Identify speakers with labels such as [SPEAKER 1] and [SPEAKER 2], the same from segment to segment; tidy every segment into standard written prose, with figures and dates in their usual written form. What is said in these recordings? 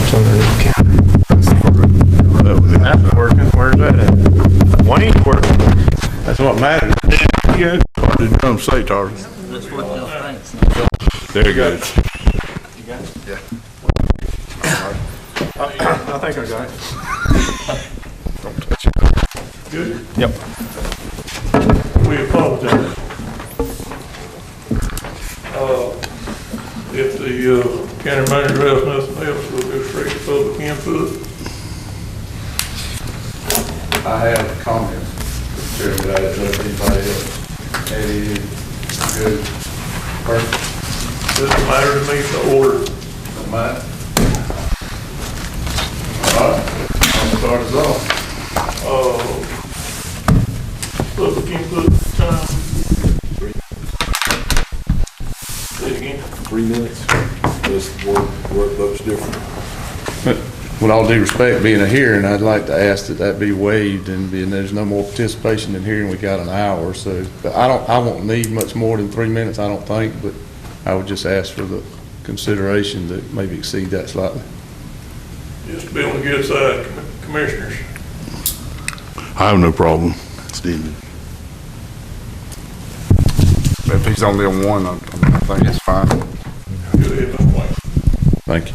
[SPEAKER 1] Phillips underneath the counter.
[SPEAKER 2] That's working. Where's that at? Wayne's working. That's what matters. Yeah.
[SPEAKER 3] Did you come say, Tarzan?
[SPEAKER 4] That's what y'all think.
[SPEAKER 3] There you go.
[SPEAKER 2] I think I got it.
[SPEAKER 3] Don't touch it.
[SPEAKER 2] Good.
[SPEAKER 1] Yep.
[SPEAKER 2] We apologize. If the county manager has nothing else, we'll go straight to public input.
[SPEAKER 5] I have comments, Mr. Chairman, I didn't know if anybody else had any good person.
[SPEAKER 2] Doesn't matter to me, the order.
[SPEAKER 5] Don't mind. All right, I'll start us off.
[SPEAKER 2] Public input time. Say it again.
[SPEAKER 3] 3 minutes. This work looks different.
[SPEAKER 5] With all due respect, being a hearing, I'd like to ask that that be waived and there's no more participation in hearing. We got an hour, so, but I won't need much more than 3 minutes, I don't think, but I would just ask for the consideration to maybe exceed that slightly.
[SPEAKER 2] Just to be on the good side, commissioners.
[SPEAKER 3] I have no problem, Stephen. If he's only on one, I think it's fine.
[SPEAKER 2] Go ahead, Mr. Wayne.
[SPEAKER 5] Thank you.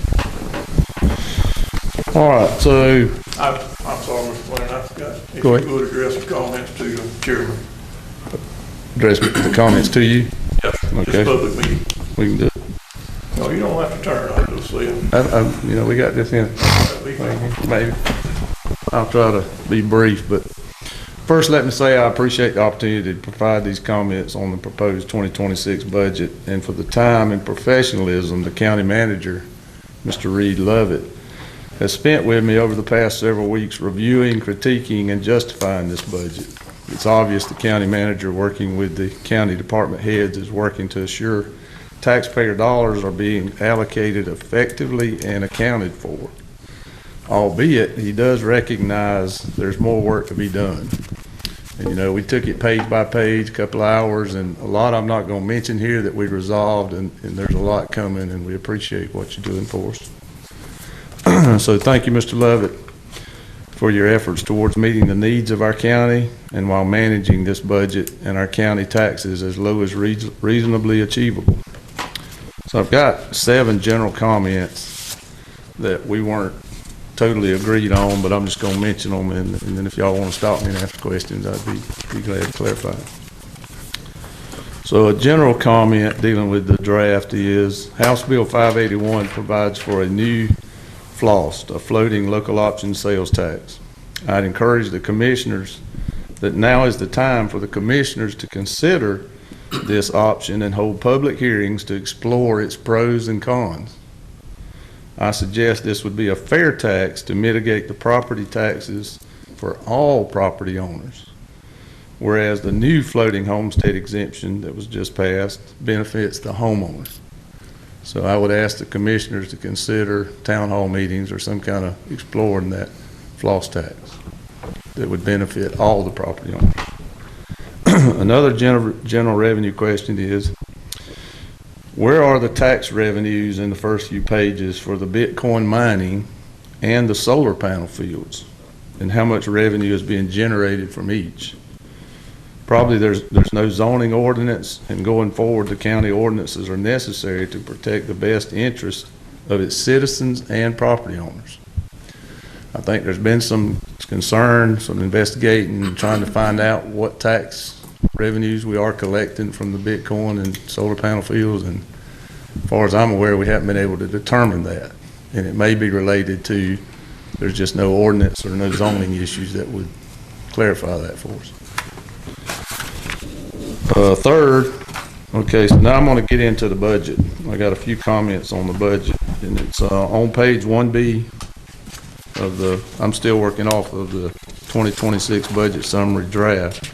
[SPEAKER 5] All right, so,
[SPEAKER 2] I'm sorry, Mr. Wayne, I forgot. If
[SPEAKER 5] Go ahead.
[SPEAKER 2] you would address the comments to the chairman.
[SPEAKER 5] address the comments to you.
[SPEAKER 2] Yes, sir.
[SPEAKER 5] Okay.
[SPEAKER 2] Just public meeting.
[SPEAKER 5] We can do it.
[SPEAKER 2] No, you don't have to turn, I'll just see them.
[SPEAKER 5] You know, we got this in. Maybe. I'll try to be brief, but first let me say I appreciate the opportunity to provide these comments on the proposed 2026 budget, and for the time and professionalism the county manager, Mr. Reed Lovett, has spent with me over the past several weeks reviewing, critiquing, and justifying this budget. It's obvious the county manager, working with the county department heads, is working to assure taxpayer dollars are being allocated effectively and accounted for. Albeit, he does recognize there's more work to be done. And you know, we took it page by page, a couple of hours, and a lot I'm not going to mention here that we resolved, and there's a lot coming, and we appreciate what you're doing for us. So thank you, Mr. Lovett, for your efforts towards meeting the needs of our county and while managing this budget and our county taxes as low as reasonably achievable. So I've got 7 general comments that we weren't totally agreed on, but I'm just going to mention them, and then if y'all want to stop me and ask questions, I'd be glad to clarify. So a general comment dealing with the draft is House Bill 581 provides for a new FLOST, a floating local option sales tax. I'd encourage the commissioners that now is the time for the commissioners to consider this option and hold public hearings to explore its pros and cons. I suggest this would be a fair tax to mitigate the property taxes for all property owners, whereas the new floating homestead exemption that was just passed benefits the homeowners. So I would ask the commissioners to consider town hall meetings or some kind of exploring that FLOST tax that would benefit all the property owners. Another general revenue question is, where are the tax revenues in the first few pages for the Bitcoin mining and the solar panel fields, and how much revenue is being generated from each? Probably there's no zoning ordinance, and going forward the county ordinances are necessary to protect the best interests of its citizens and property owners. I think there's been some concern, some investigating, and trying to find out what tax revenues we are collecting from the Bitcoin and solar panel fields, and as far as I'm aware, we haven't been able to determine that, and it may be related to there's just no ordinance or no zoning issues that would clarify that for us. Third, okay, so now I'm going to get into the budget. I got a few comments on the budget, and it's on page 1B of the, I'm still working off of the 2026 budget summary draft.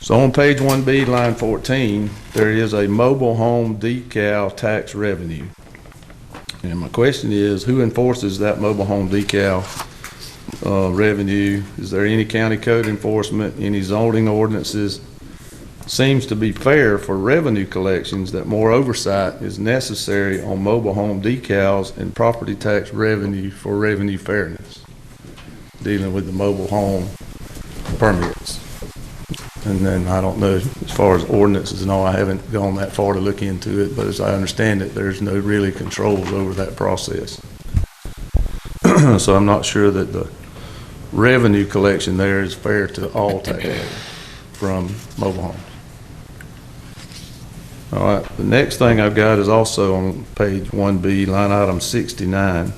[SPEAKER 5] So on page 1B, line 14, there is a mobile home decal tax revenue. And my question is, who enforces that mobile home decal revenue? Is there any county code enforcement, any zoning ordinances, seems to be fair for revenue collections that more oversight is necessary on mobile home decals and property tax revenue for revenue fairness, dealing with the mobile home permits. And then I don't know, as far as ordinances and all, I haven't gone that far to look into it, but as I understand it, there's no really controls over that process. So I'm not sure that the revenue collection there is fair to all taxpayers from mobile homes. All right, the next thing I've got is also on page 1B, line item 69.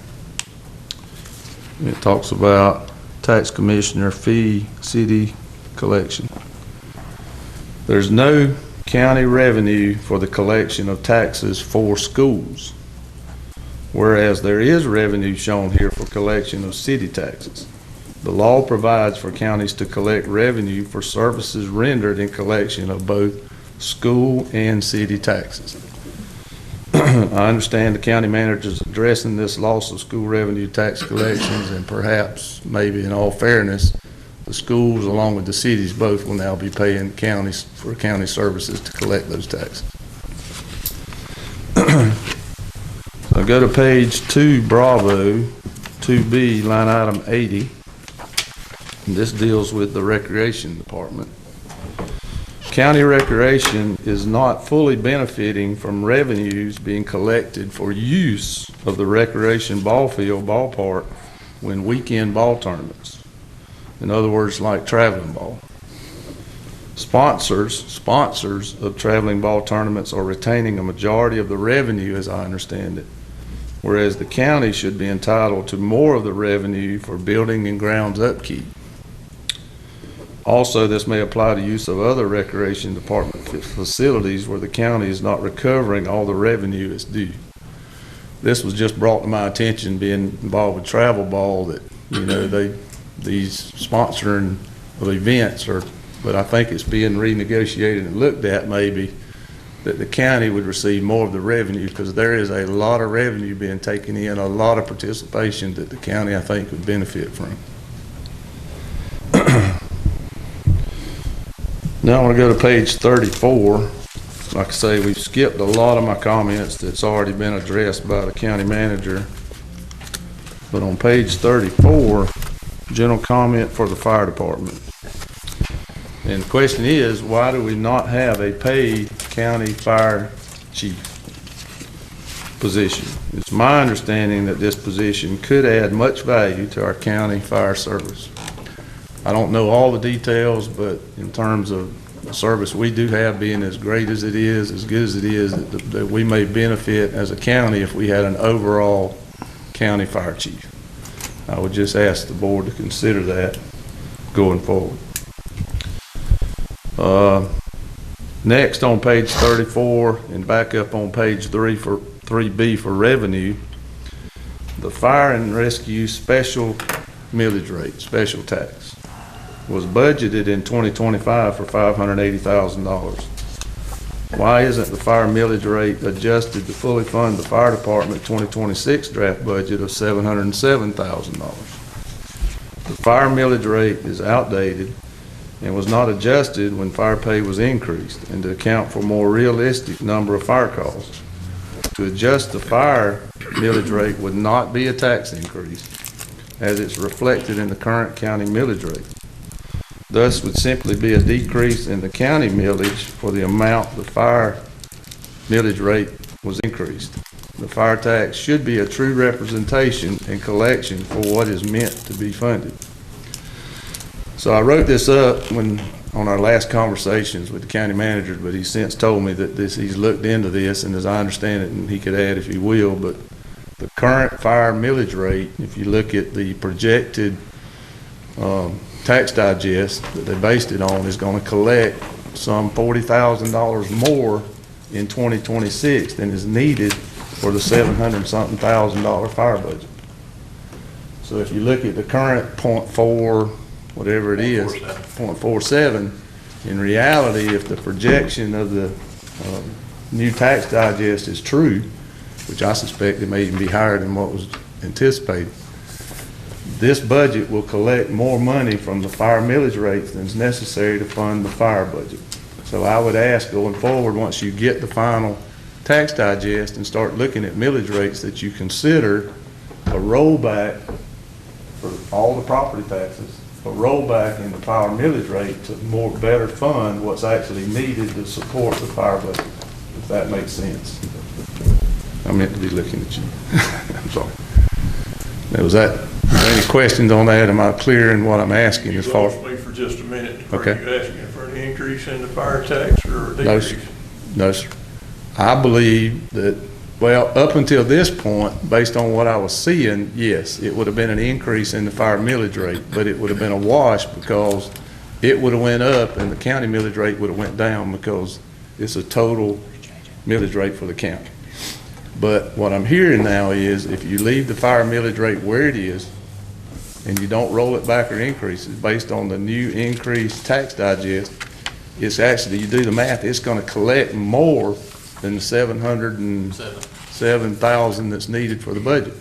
[SPEAKER 5] It talks about tax commissioner fee city collection. There's no county revenue for the collection of taxes for schools, whereas there is revenue shown here for collection of city taxes. The law provides for counties to collect revenue for services rendered in collection of both school and city taxes. I understand the county manager is addressing this loss of school revenue tax collections, and perhaps, maybe in all fairness, the schools along with the cities both will now be paying counties for county services to collect those taxes. So go to page 2, Bravo, 2B, line item 80. And this deals with the Recreation Department. County Recreation is not fully benefiting from revenues being collected for use of the recreation ball field ballpark when weekend ball tournaments. In other words, like traveling ball. Sponsors of traveling ball tournaments are retaining a majority of the revenue, as I understand it, whereas the county should be entitled to more of the revenue for building and grounds upkeep. Also, this may apply to use of other recreation department facilities where the county is not recovering all the revenue it's due. This was just brought to my attention, being involved with travel ball, that, you know, these sponsoring of events are, but I think it's being renegotiated and looked at, maybe that the county would receive more of the revenue, because there is a lot of revenue being taken in, a lot of participation that the county, I think, would benefit from. Now I want to go to page 34. Like I say, we've skipped a lot of my comments that's already been addressed by the county manager. But on page 34, general comment for the fire department. And the question is, why do we not have a paid county fire chief position? It's my understanding that this position could add much value to our county fire service. I don't know all the details, but in terms of the service we do have being as great as it is, as good as it is, that we may benefit as a county if we had an overall county fire chief. I would just ask the board to consider that going forward. Next, on page 34 and back up on page 3B for revenue, the fire and rescue special millage rate, special tax, was budgeted in 2025 for $580,000. Why isn't the fire millage rate adjusted to fully fund the fire department 2026 draft budget of $707,000? The fire millage rate is outdated and was not adjusted when fire pay was increased and to account for more realistic number of fire calls. To adjust the fire millage rate would not be a tax increase, as it's reflected in the current county millage rate. Thus would simply be a decrease in the county millage for the amount the fire millage rate was increased. The fire tax should be a true representation and collection for what is meant to be funded. So I wrote this up on our last conversations with the county manager, but he's since told me that he's looked into this, and as I understand it, and he could add if he will, but the current fire millage rate, if you look at the projected tax digest that they based it on, is going to collect some $40,000 more in 2026 than is needed for the $700-something thousand fire budget. So if you look at the current 0.4, whatever it is, 0.47, in reality, if the projection of the new tax digest is true, which I suspect it may even be higher than what was anticipated, this budget will collect more money from the fire millage rates than is necessary to fund the fire budget. So I would ask going forward, once you get the final tax digest and start looking at millage rates, that you consider a rollback for all the property taxes, a rollback in the fire millage rate to better fund what's actually needed to support the fire budget, if that makes sense. I meant to be looking at you. I'm sorry. Now, was that, any questions on that? Am I clear in what I'm asking as far?
[SPEAKER 1] You lost me for just a minute.
[SPEAKER 5] Okay.
[SPEAKER 1] Are you asking for an increase in the fire tax or a
[SPEAKER 5] No,
[SPEAKER 1] decrease?
[SPEAKER 5] sir. No, sir. I believe that, well, up until this point, based on what I was seeing, yes, it would have been an increase in the fire millage rate, but it would have been a wash because it would have went up and the county millage rate would have went down because it's a total millage rate for the county. But what I'm hearing now is if you leave the fire millage rate where it is and you don't roll it back or increase it based on the new increased tax digest, it's actually, you do the math, it's gonna collect more than the 707,000 that's needed for the budget.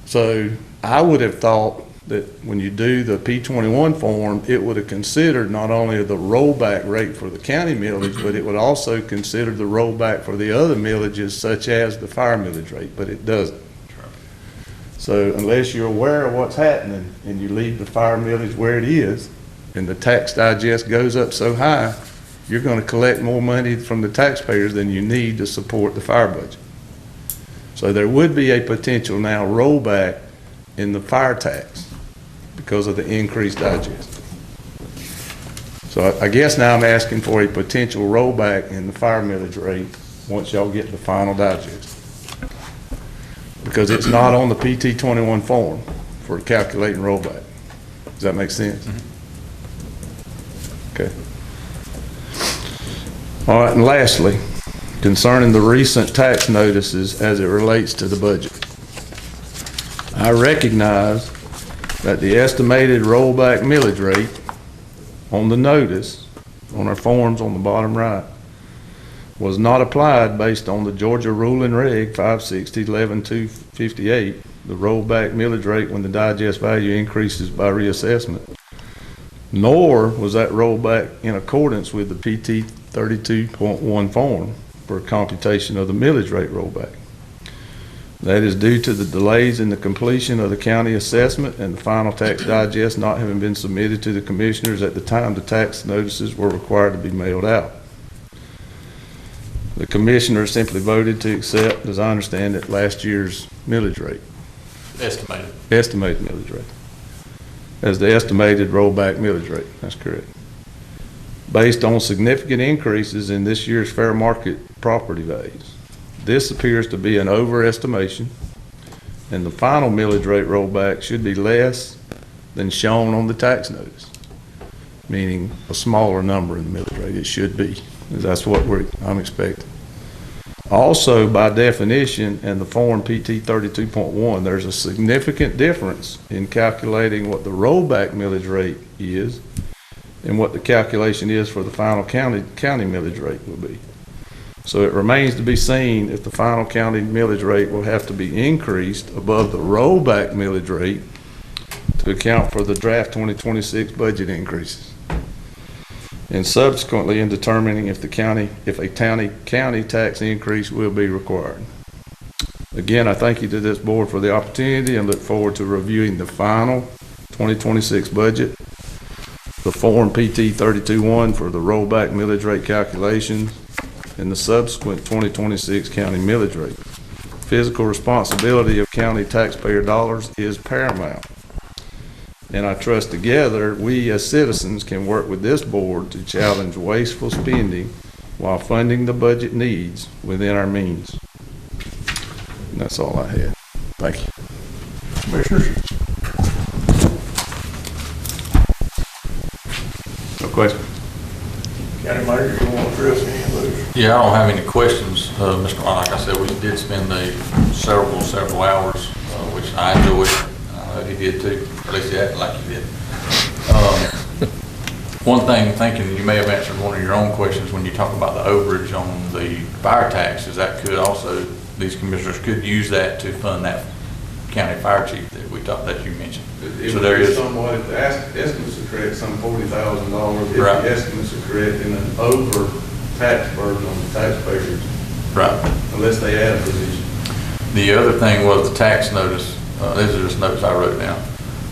[SPEAKER 5] So I would have thought that when you do the P21 form, it would have considered not only the rollback rate for the county millage, but it would also consider the rollback for the other millages such as the fire millage rate, but it doesn't. So unless you're aware of what's happening and you leave the fire millage where it is and the tax digest goes up so high, you're going to collect more money from the taxpayers than you need to support the fire budget. So there would be a potential now rollback in the fire tax because of the increased digest. So I guess now I'm asking for a potential rollback in the fire millage rate once y'all get the final digest. Because it's not on the PT21 form for calculating rollback. Does that make sense? Okay. All right, and lastly, concerning the recent tax notices as it relates to the budget. I recognize that the estimated rollback millage rate on the notice, on our forms on the bottom right, was not applied based on the Georgia Rule and Reg 560-11-258, the rollback millage rate when the digest value increases by reassessment, nor was that rollback in accordance with the PT 32.1 form for computation of the millage rate rollback. That is due to the delays in the completion of the county assessment and the final tax digest not having been submitted to the commissioners at the time the tax notices were required to be mailed out. The commissioners simply voted to accept, as I understand it, last year's millage rate. Estimated millage rate. As the estimated rollback millage rate, that's correct. Based on significant increases in this year's fair market property values. This appears to be an overestimation, and the final millage rate rollback should be less than shown on the tax notice, meaning a smaller number in the millage rate. It should be, that's what I'm expecting. Also, by definition, in the form PT 32.1, there's a significant difference in calculating what the rollback millage rate is and what the calculation is for the final county millage rate will be. So it remains to be seen if the final county millage rate will have to be increased above the rollback millage rate to account for the draft 2026 budget increases. And subsequently in determining if a county tax increase will be required. Again, I thank you to this board for the opportunity and look forward to reviewing the final 2026 budget, the form PT 32.1 for the rollback millage rate calculations, and the subsequent 2026 county millage rate. Fiscal responsibility of county taxpayer dollars is paramount. And I trust together we as citizens can work with this board to challenge wasteful spending while funding the budget needs within our means. And that's all I had. Thank you.
[SPEAKER 1] Commissioners?
[SPEAKER 5] No question?
[SPEAKER 1] County manager, you want to address any of those?
[SPEAKER 4] Yeah, I don't have any questions, Mr. Ron. Like I said, we did spend several hours, which I enjoyed. I know he did too, at least he acted like he did. One thing, thinking you may have answered one of your own questions when you talk about the overage on the fire taxes, that could also, these commissioners could use that to fund that county fire chief that we talked, that you mentioned.
[SPEAKER 5] It
[SPEAKER 4] So
[SPEAKER 5] would
[SPEAKER 4] there
[SPEAKER 5] be
[SPEAKER 4] is,
[SPEAKER 5] somewhat, if the estimates are correct, some $40,000. If
[SPEAKER 4] Right.
[SPEAKER 5] the estimates are correct, and an over tax burden on the taxpayers,
[SPEAKER 4] right.
[SPEAKER 5] unless they add a position.
[SPEAKER 4] The other thing was the tax notice. These are just notes I wrote down.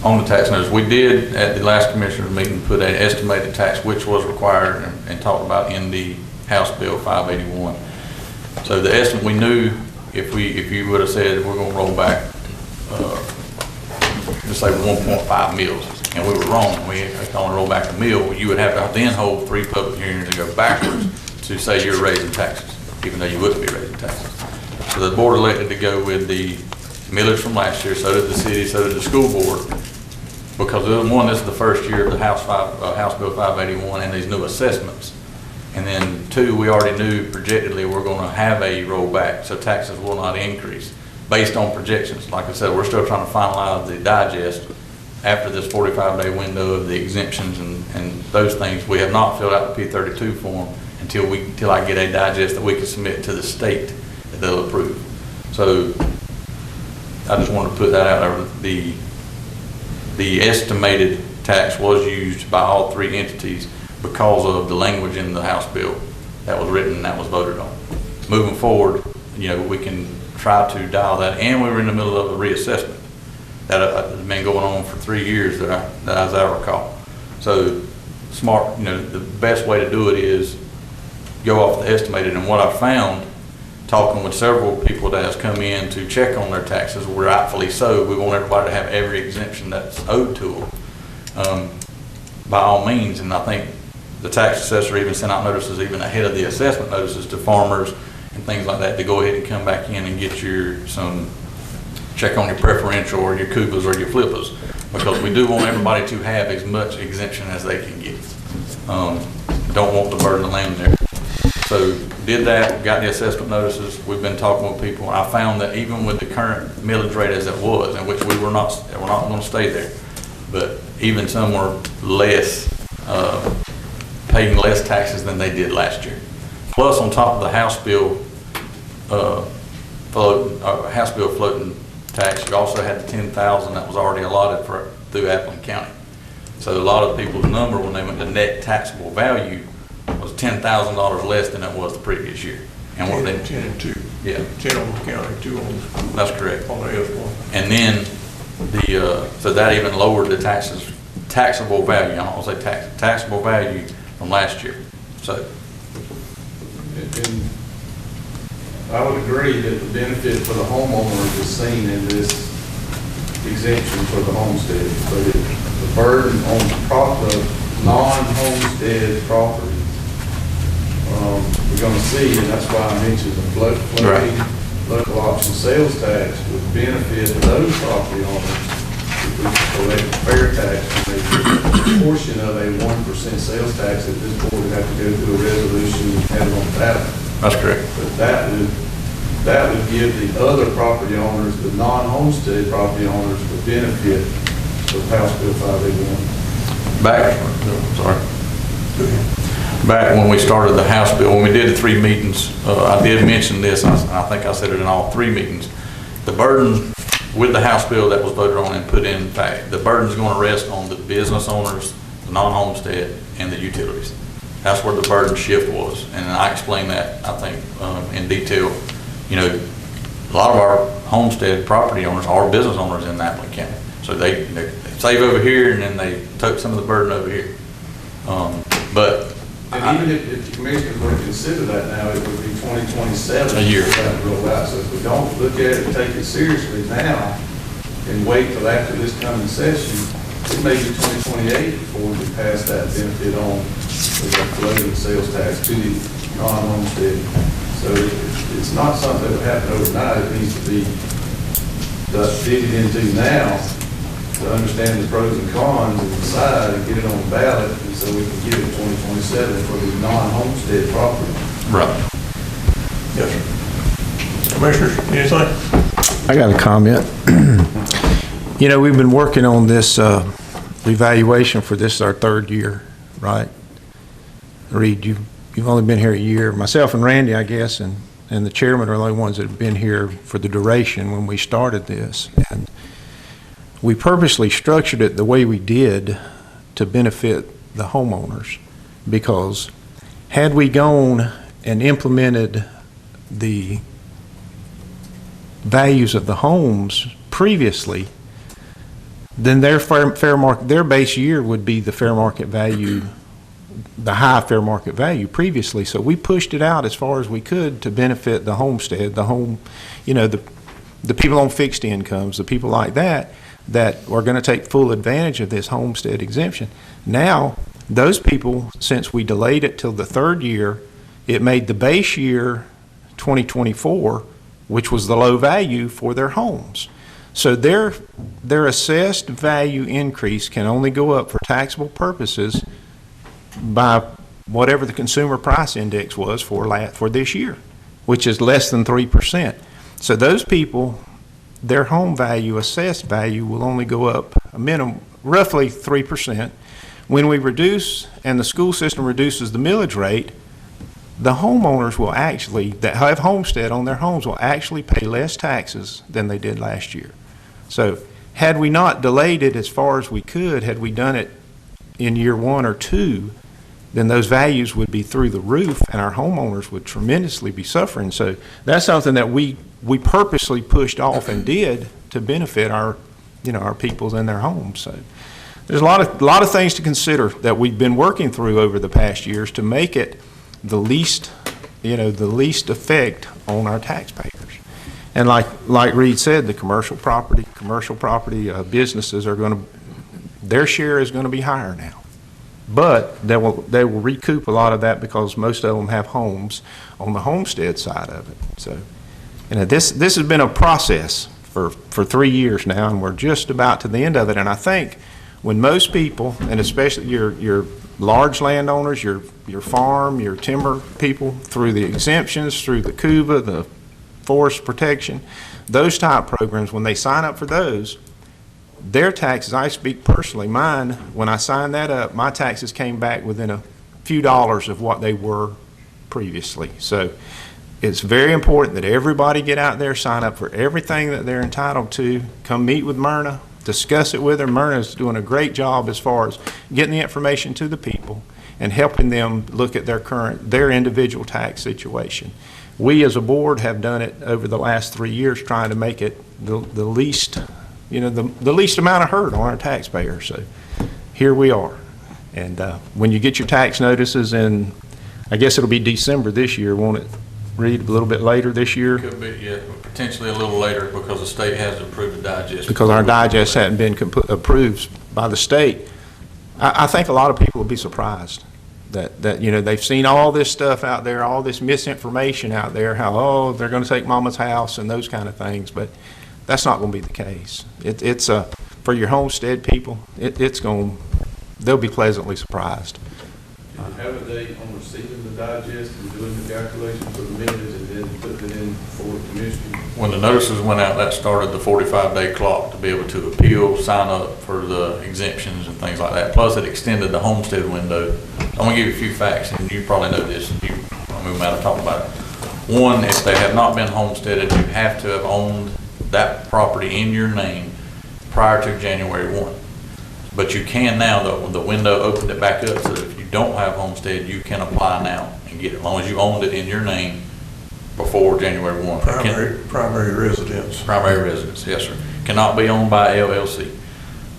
[SPEAKER 4] On the tax notice, we did, at the last commissioners meeting, put an estimated tax, which was required and talked about in the House Bill 581. So the estimate, we knew if you would have said, we're gonna roll back, just say 1.5 mills, and we were wrong, we only roll back a mill, you would have to then hold 3 public hearings to go backwards to say you're raising taxes, even though you wouldn't be raising taxes. So the board elected to go with the millage from last year, so did the city, so did the school board, because one, this is the first year of the House Bill 581 and these new assessments. And then 2, we already knew projectedly we're gonna have a rollback, so taxes will not increase based on projections. Like I said, we're still trying to finalize the digest after this 45-day window of the exemptions and those things. We have not filled out the P32 form until I get a digest that we can submit to the state that they'll approve. So I just wanted to put that out there. The estimated tax was used by all 3 entities because of the language in the House bill that was written and that was voted on. Moving forward, we can try to dial that, and we were in the middle of a reassessment that has been going on for 3 years as I recall. So smart, the best way to do it is go off the estimated, and what I found, talking with several people that has come in to check on their taxes, rightfully so, we want everybody to have every exemption that's owed to them, by all means, and I think the tax assessor even sent out notices even ahead of the assessment notices to farmers and things like that to go ahead and come back in and get check on your preferential or your Kubas or your Flippas, because we do want everybody to have as much exemption as they can get. Don't want to burden the land there. So did that, got the assessment notices, we've been talking with people, and I found that even with the current millage rate as it was, in which we're not going to stay there, but even some were less, paying less taxes than they did last year. Plus, on top of the House bill floating tax, you also had the $10,000 that was already allotted through Appleton County. So a lot of people's number when they went to net taxable value was $10,000 less than it was the previous year. And what they
[SPEAKER 1] 10 and 2.
[SPEAKER 4] Yeah,
[SPEAKER 1] 10 on the county, 2 on
[SPEAKER 4] that's correct.
[SPEAKER 1] the S1.
[SPEAKER 4] And then so that even lowered the taxable value. I don't want to say taxable value from last year. So.
[SPEAKER 5] And I would agree that the benefit for the homeowners is seen in this exemption for the homestead, but the burden on the non-homestead property, we're going to see, and that's why I mentioned the floating local option sales tax would benefit those property owners if we collect fair tax and they get a portion of a 1% sales tax that this board would have to go through a resolution and have it on the ballot.
[SPEAKER 4] That's correct.
[SPEAKER 5] But that would give the other property owners, the non-homestead property owners, the benefit of House Bill 581.
[SPEAKER 4] Back when we started the House bill, when we did the 3 meetings, I did mention this, and I think I said it in all 3 meetings. The burden with the House bill that was voted on and put in fact, the burden is going to rest on the business owners, the non-homestead, and the utilities. That's where the burden shift was, and I explained that, I think, in detail. A lot of our homestead property owners are business owners in Appleton County. So they save over here and then they took some of the burden over here.
[SPEAKER 5] And even if the commissioners were to consider that now, it would be 2027.
[SPEAKER 4] A year.
[SPEAKER 5] That roll out. So if we don't look at it and take it seriously now and wait till after this coming session, it may be 2028 before we pass that benefit on with that floating sales tax to the non-homestead. So it's not something that would happen overnight. It needs to be digged into now to understand the pros and cons and decide and get it on the ballot, and so we can get it 2027 for the non-homestead property.
[SPEAKER 4] Right.
[SPEAKER 1] Yes, sir. Commissioners, anything?
[SPEAKER 6] I got a comment. We've been working on this evaluation for this, our 3rd year, right? Reed, you've only been here a year. Myself and Randy, I guess, and the chairman are the only ones that have been here for the duration when we started this. And we purposely structured it the way we did to benefit the homeowners, because had we gone and implemented the values of the homes previously, then their fair market, their base year would be the fair market value, the high fair market value previously. So we pushed it out as far as we could to benefit the homestead, the home, the people on fixed incomes, the people like that are going to take full advantage of this homestead exemption. Now, those people, since we delayed it till the third year, it made the base year 2024, which was the low value for their homes. So their assessed value increase can only go up for taxable purposes by whatever the consumer price index was for this year, which is less than 3%. So those people, their home value, assessed value, will only go up a minimum, roughly 3%. When we reduce, and the school system reduces the millage rate, the homeowners will actually, that have homestead on their homes, will actually pay less taxes than they did last year. So had we not delayed it as far as we could, had we done it in year 1 or 2, then those values would be through the roof and our homeowners would tremendously be suffering. So that's something that we purposely pushed off and did to benefit our peoples and their homes. So there's a lot of things to consider that we've been working through over the past years to make it the least effect on our taxpayers. And like Reed said, the commercial property businesses are going to, their share is going to be higher now. But they will recoup a lot of that because most of them have homes on the homestead side of it. So, this has been a process for 3 years now, and we're just about to the end of it. And I think when most people, and especially your large landowners, your farm, your timber people, through the exemptions, through the CUBA, the forest protection, those type programs, when they sign up for those, their taxes, I speak personally, mine, when I signed that up, my taxes came back within a few dollars of what they were previously. So it's very important that everybody get out there, sign up for everything that they're entitled to, come meet with Myrna, discuss it with her. Myrna's doing a great job as far as getting the information to the people and helping them look at their individual tax situation. We as a board have done it over the last 3 years, trying to make it the least, the least amount of hurt on our taxpayers. So here we are. And when you get your tax notices in, I guess it'll be December this year, won't it? Read a little bit later this year?
[SPEAKER 4] Could be, yeah, potentially a little later because the state hasn't approved the digest.
[SPEAKER 6] Because our digest hadn't been approved by the state. I think a lot of people will be surprised that they've seen all this stuff out there, all this misinformation out there, how, they're going to take mama's house and those kind of things, but that's not going to be the case. It's for your homestead people, they'll be pleasantly surprised.
[SPEAKER 2] Did you have a date on receiving the digest and doing the calculation for the millage and then putting it in for the commission?
[SPEAKER 4] When the notices went out, that started the 45-day clock to be able to appeal, sign up for the exemptions and things like that. Plus, it extended the homestead window. I'm going to give you a few facts, and you probably know this. I'll move out and talk about it. One, if they have not been homesteaded, you have to have owned that property in your name prior to January 1. But you can now, though, the window opened it back up, so that if you don't have homestead, you can apply now and get it, as long as you owned it in your name before January 1.
[SPEAKER 1] Primary residence.
[SPEAKER 4] Primary residence, yes, sir. Cannot be owned by LLC.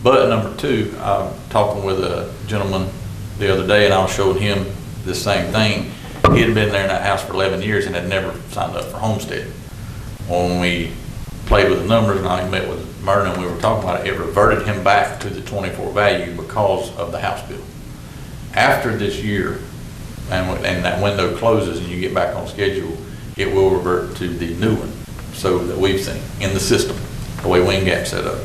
[SPEAKER 4] But number two, I'm talking with a gentleman the other day, and I was showing him the same thing. He had been there in that house for 11 years and had never signed up for homestead. When we played with the numbers and I met with Myrna and we were talking about it, it reverted him back to the 24 value because of the house bill. After this year, and that window closes and you get back on schedule, it will revert to the new one, so that we've seen in the system, the way Wingap's set up.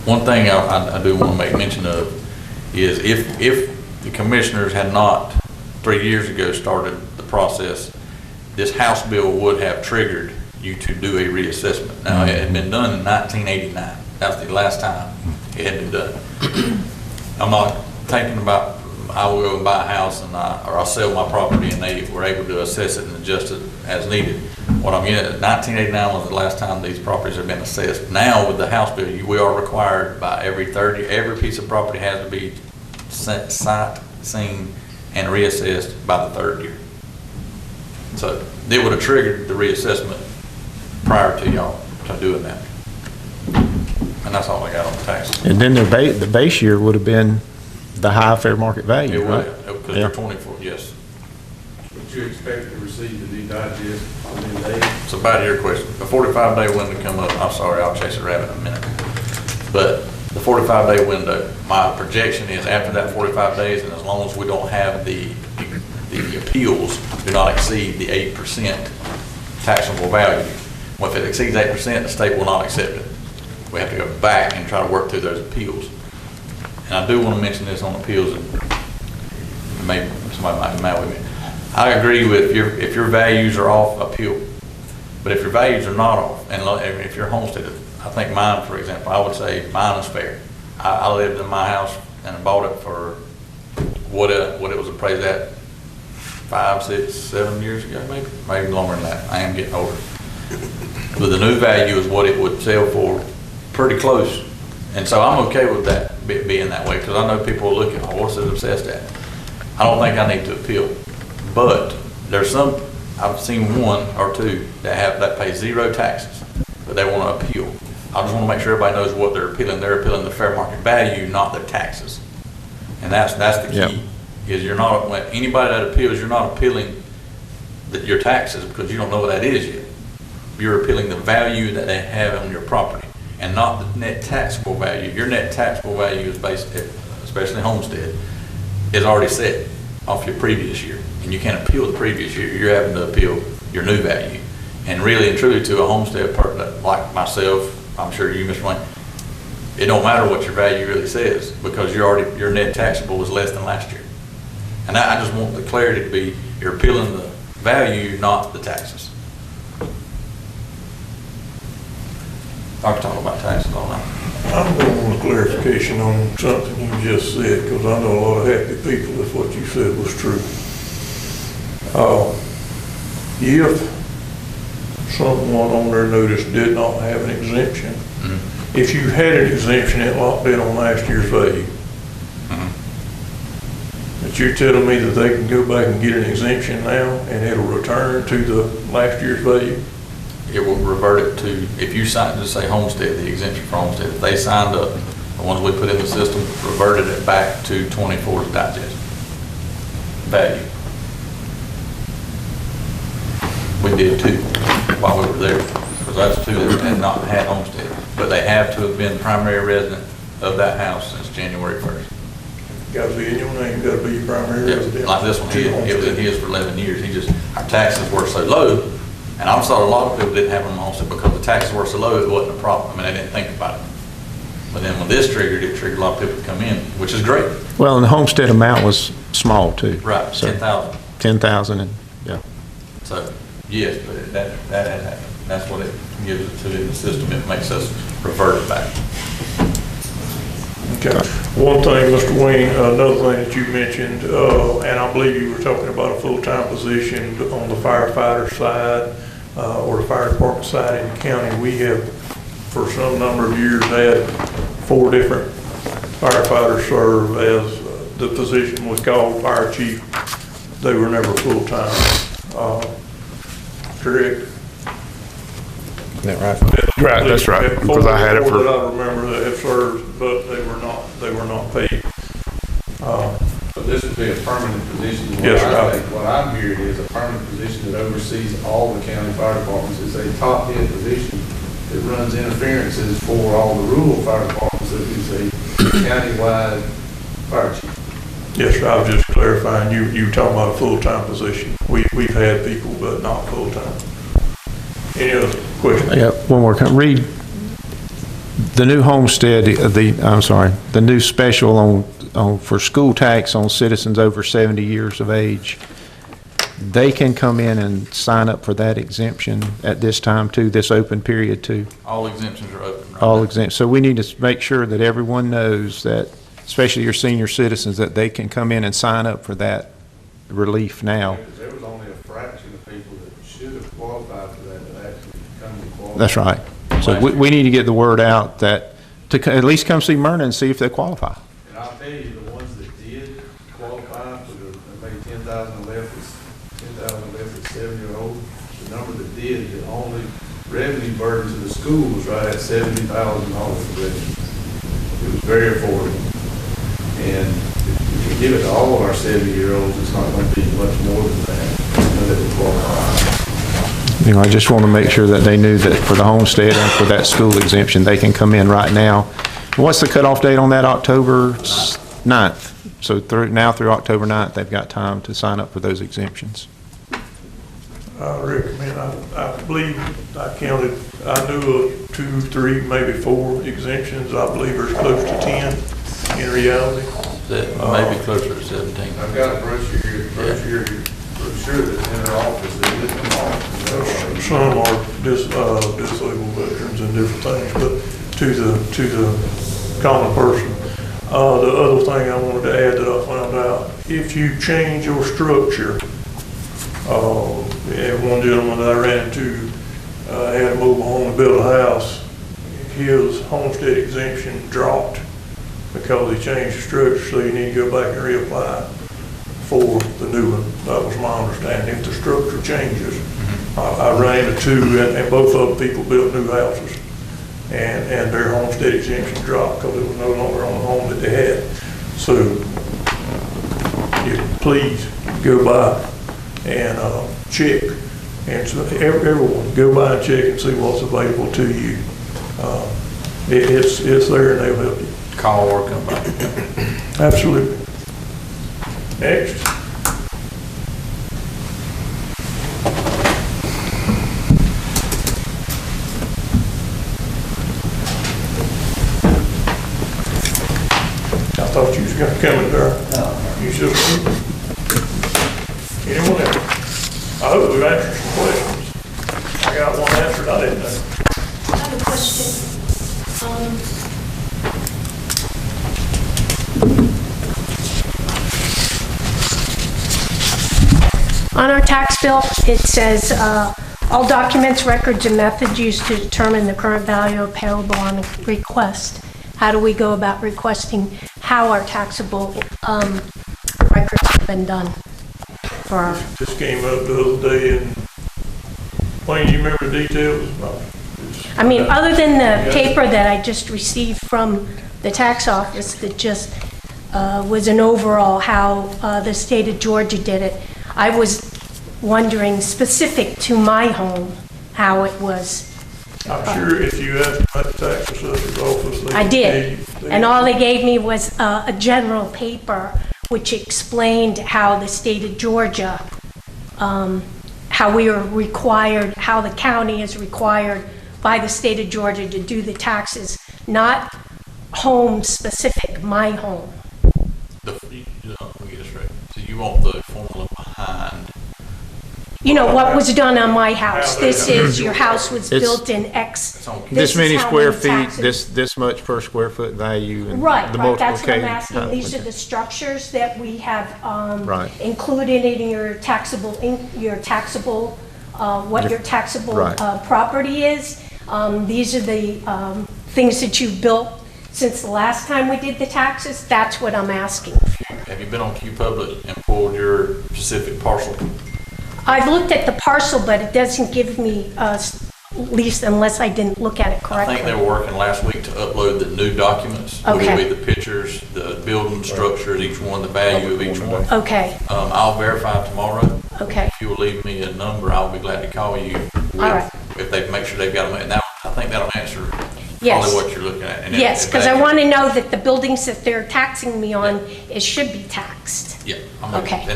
[SPEAKER 4] One thing I do want to make mention of is if the commissioners had not 3 years ago started the process, this house bill would have triggered you to do a reassessment. Now, it had been done in 1989. That was the last time it had been done. I'm not thinking about I will go and buy a house or I'll sell my property and they were able to assess it and adjust it as needed. What I'm getting at, 1989 was the last time these properties have been assessed. Now with the House bill, we are required by every piece of property has to be site seen and reassessed by the 3rd year. So it would have triggered the reassessment prior to y'all to doing that. And that's all I got on the taxes.
[SPEAKER 6] And then the base year would have been the high fair market value,
[SPEAKER 4] It
[SPEAKER 6] right?
[SPEAKER 4] would, because
[SPEAKER 6] Yeah.
[SPEAKER 4] they're 24, yes.
[SPEAKER 2] But you expect to receive the new digest within days?
[SPEAKER 4] So back to your question, the 45-day window come up, I'm sorry, I'll chase a rabbit in a minute. But the 45-day window, my projection is after that 45 days, and as long as we don't have the appeals do not exceed the 8% taxable value. Well, if it exceeds 8%, the state will not accept it. We have to go back and try to work through those appeals. And I do want to mention this on appeals, and maybe somebody might be mad with me. I agree with if your values are off, appeal. But if your values are not off, and if you're homesteaded, I think mine, for example, I would say mine is fair. I lived in my house and I bought it for what it was appraised at 5, 6, 7 years ago, maybe longer than that. I am getting older. But the new value is what it would sell for, pretty close. And so I'm okay with that being that way, because I know people are looking, oh, what's it assessed at? I don't think I need to appeal. But there's some, I've seen 1 or 2 that pay 0 taxes, but they want to appeal. I just want to make sure everybody knows what they're appealing. They're appealing the fair market value, not their taxes. And that's the key.
[SPEAKER 6] Yep.
[SPEAKER 4] Is you're not, when anybody that appeals, you're not appealing your taxes because you don't know what that is yet. You're appealing the value that they have on your property and not the net taxable value. Your net taxable value is based, especially homestead, is already set off your previous year. And you can't appeal the previous year. You're having to appeal your new value. And really and truly to a homestead person like myself, I'm sure you, Mr. Wayne, it don't matter what your value really says because your net taxable was less than last year. And I just want the clarity to be, you're appealing the value, not the taxes. I can talk about taxes all night.
[SPEAKER 1] I'm going to want a clarification on something you just said, because I know a lot of happy people if what you said was true. If someone on their notice did not have an exemption, if you had an exemption, it locked in on last year's value. But you're telling me that they can go back and get an exemption now and it'll return to the last year's value?
[SPEAKER 4] It will revert it to, if you signed, just say homestead, the exemption for homestead, if they signed up, the ones we put in the system, reverted it back to 24's digest value. We did 2 while we were there, because that's 2 that had not had homestead, but they have to have been primary resident of that house since January 1st.
[SPEAKER 1] Gotta be in your name, gotta be your primary residence.
[SPEAKER 4] Like this one, it was in his for 11 years. Our taxes were so low, and I thought a lot of people didn't have them on homestead because the taxes were so low, it wasn't a problem. I mean, they didn't think about it. But then when this triggered, it triggered a lot of people to come in, which is great.
[SPEAKER 6] Well, and the homestead amount was small too.
[SPEAKER 4] Right,
[SPEAKER 6] So
[SPEAKER 4] 10,000.
[SPEAKER 6] 10,000 and, yeah.
[SPEAKER 4] So, yes, but that has happened. That's what it gives it to in the system. It makes us revert it back.
[SPEAKER 1] Okay. One thing, Mr. Wayne, another thing that you mentioned, and I believe you were talking about a full-time position on the firefighter side, or the fire department side in the county. We have, for some number of years, had 4 different firefighters serve as the position was called fire chief. They were never full-time. Correct?
[SPEAKER 6] Isn't that right?
[SPEAKER 3] Right, that's right, because I had it
[SPEAKER 1] Four
[SPEAKER 3] for,
[SPEAKER 1] that I remember that have served, but they were not paid.
[SPEAKER 2] So this would be a permanent position.
[SPEAKER 1] Yes, sir.
[SPEAKER 2] What I'm hearing is a permanent position that oversees all the county fire departments. It's a top head position that runs interferences for all the rural fire departments. It is a countywide fire chief.
[SPEAKER 1] Yes, sir, I was just clarifying, you were talking about a full-time position. We've had people, but not full-time. Any other questions?
[SPEAKER 6] Yeah, one more comment. Read the new homestead, the new special on for school tax on citizens over 70 years of age. They can come in and sign up for that exemption at this time too, this open period too.
[SPEAKER 4] All exemptions are open right
[SPEAKER 6] All
[SPEAKER 4] now.
[SPEAKER 6] exempt. So we need to make sure that everyone knows that, especially your senior citizens, that they can come in and sign up for that relief now.
[SPEAKER 2] There was only a fraction fraction of people that should have qualified for that actually come to qualify.
[SPEAKER 6] That's right. So we need to get the word out that, at least come see Myrna and see if they qualify.
[SPEAKER 2] And I'll tell you, the ones that did qualify for the, maybe 10,000 left is 7-year-old. The number that did, the only revenue burden to the school was right at $70,000 for revenue. It was very affordable. And if we give it to all of our 70-year-olds, it's not going to be much more than that would qualify.
[SPEAKER 6] You know, I just want to make sure that they knew that for the homestead and for that school exemption, they can come in right now. What's the cutoff date on that? October 9th. So through October 9th, they've got time to sign up for those exemptions.
[SPEAKER 1] I recommend, I believe I counted, I knew of 2, 3, maybe 4 exemptions. I believe there's close to 10 in reality.
[SPEAKER 4] That may be closer to 17.
[SPEAKER 2] I've got a brochure here, brochure that's in our office, that is in our office.
[SPEAKER 1] Some are disabled veterans and different things, but to the common person. The other thing I wanted to add that I found out, if you change your structure, and one gentleman that I ran into had a mobile home and built a house, his homestead exemption dropped because he changed the structure, so you need to go back and reapply for the new one. That was my understanding, if the structure changes. I ran into 2, and both of the people built new houses, and their homestead exemption dropped because it was no longer on the home that they had. So, please go by and check, and so everyone go by and check and see what's available to you. It's there and they'll help you.
[SPEAKER 4] Call or come by.
[SPEAKER 1] Absolutely. Next. I thought you was going to come in there. No. You should have. Anyone else? I hope we've answered some questions. I got one answered, I didn't know.
[SPEAKER 7] I have a question. On our tax bill, it says, all documents, records, and methods used to determine the current value of payable on request. How do we go about requesting how our taxable records have been done? For our,
[SPEAKER 1] This came up the other day, and Wayne, you remember the details?
[SPEAKER 7] I mean, other than the paper that I just received from the tax office that just was an overall how the state of Georgia did it, I was wondering specific to my home how it was.
[SPEAKER 1] I'm sure if you asked about the tax assessor's office, they
[SPEAKER 7] I did,
[SPEAKER 1] gave you-
[SPEAKER 7] and all they gave me was a general paper which explained how the state of Georgia, how we are required, how the county is required by the state of Georgia to do the taxes, not home specific, my home.
[SPEAKER 4] Let me get it straight. So you want the formula behind?
[SPEAKER 7] You know, what was done on my house. This is, your house was
[SPEAKER 6] It's-
[SPEAKER 7] built in X.
[SPEAKER 6] This
[SPEAKER 7] is
[SPEAKER 6] many
[SPEAKER 7] how
[SPEAKER 6] square
[SPEAKER 7] many
[SPEAKER 6] feet,
[SPEAKER 7] taxes.
[SPEAKER 6] this much per square foot value, and
[SPEAKER 7] Right,
[SPEAKER 6] the
[SPEAKER 7] right, that's what I'm
[SPEAKER 6] multiplication.
[SPEAKER 7] asking. These are the structures that we have
[SPEAKER 6] Right.
[SPEAKER 7] included in your taxable, what your taxable
[SPEAKER 6] Right.
[SPEAKER 7] property is. These are the things that you've built since the last time we did the taxes. That's what I'm asking.
[SPEAKER 4] Have you been on Q Public and pulled your specific parcel?
[SPEAKER 7] I've looked at the parcel, but it doesn't give me, at least unless I didn't look at it
[SPEAKER 4] I
[SPEAKER 7] correctly.
[SPEAKER 4] think they were working last week to upload the new documents. Which
[SPEAKER 7] Okay.
[SPEAKER 4] will be the pictures, the building structures, each one, the value of each one.
[SPEAKER 7] Okay,
[SPEAKER 4] I'll verify tomorrow.
[SPEAKER 7] okay.
[SPEAKER 4] If you will leave me a number, I'll be glad to call you. with-
[SPEAKER 7] All right.
[SPEAKER 4] If they make sure they've got them. Now, I think that'll answer
[SPEAKER 7] Yes.
[SPEAKER 4] probably what you're looking at. And
[SPEAKER 7] Yes,
[SPEAKER 4] if
[SPEAKER 7] because I
[SPEAKER 4] they-
[SPEAKER 7] want to know that the buildings that they're taxing me on, it should be taxed.
[SPEAKER 4] Yeah.
[SPEAKER 7] Okay.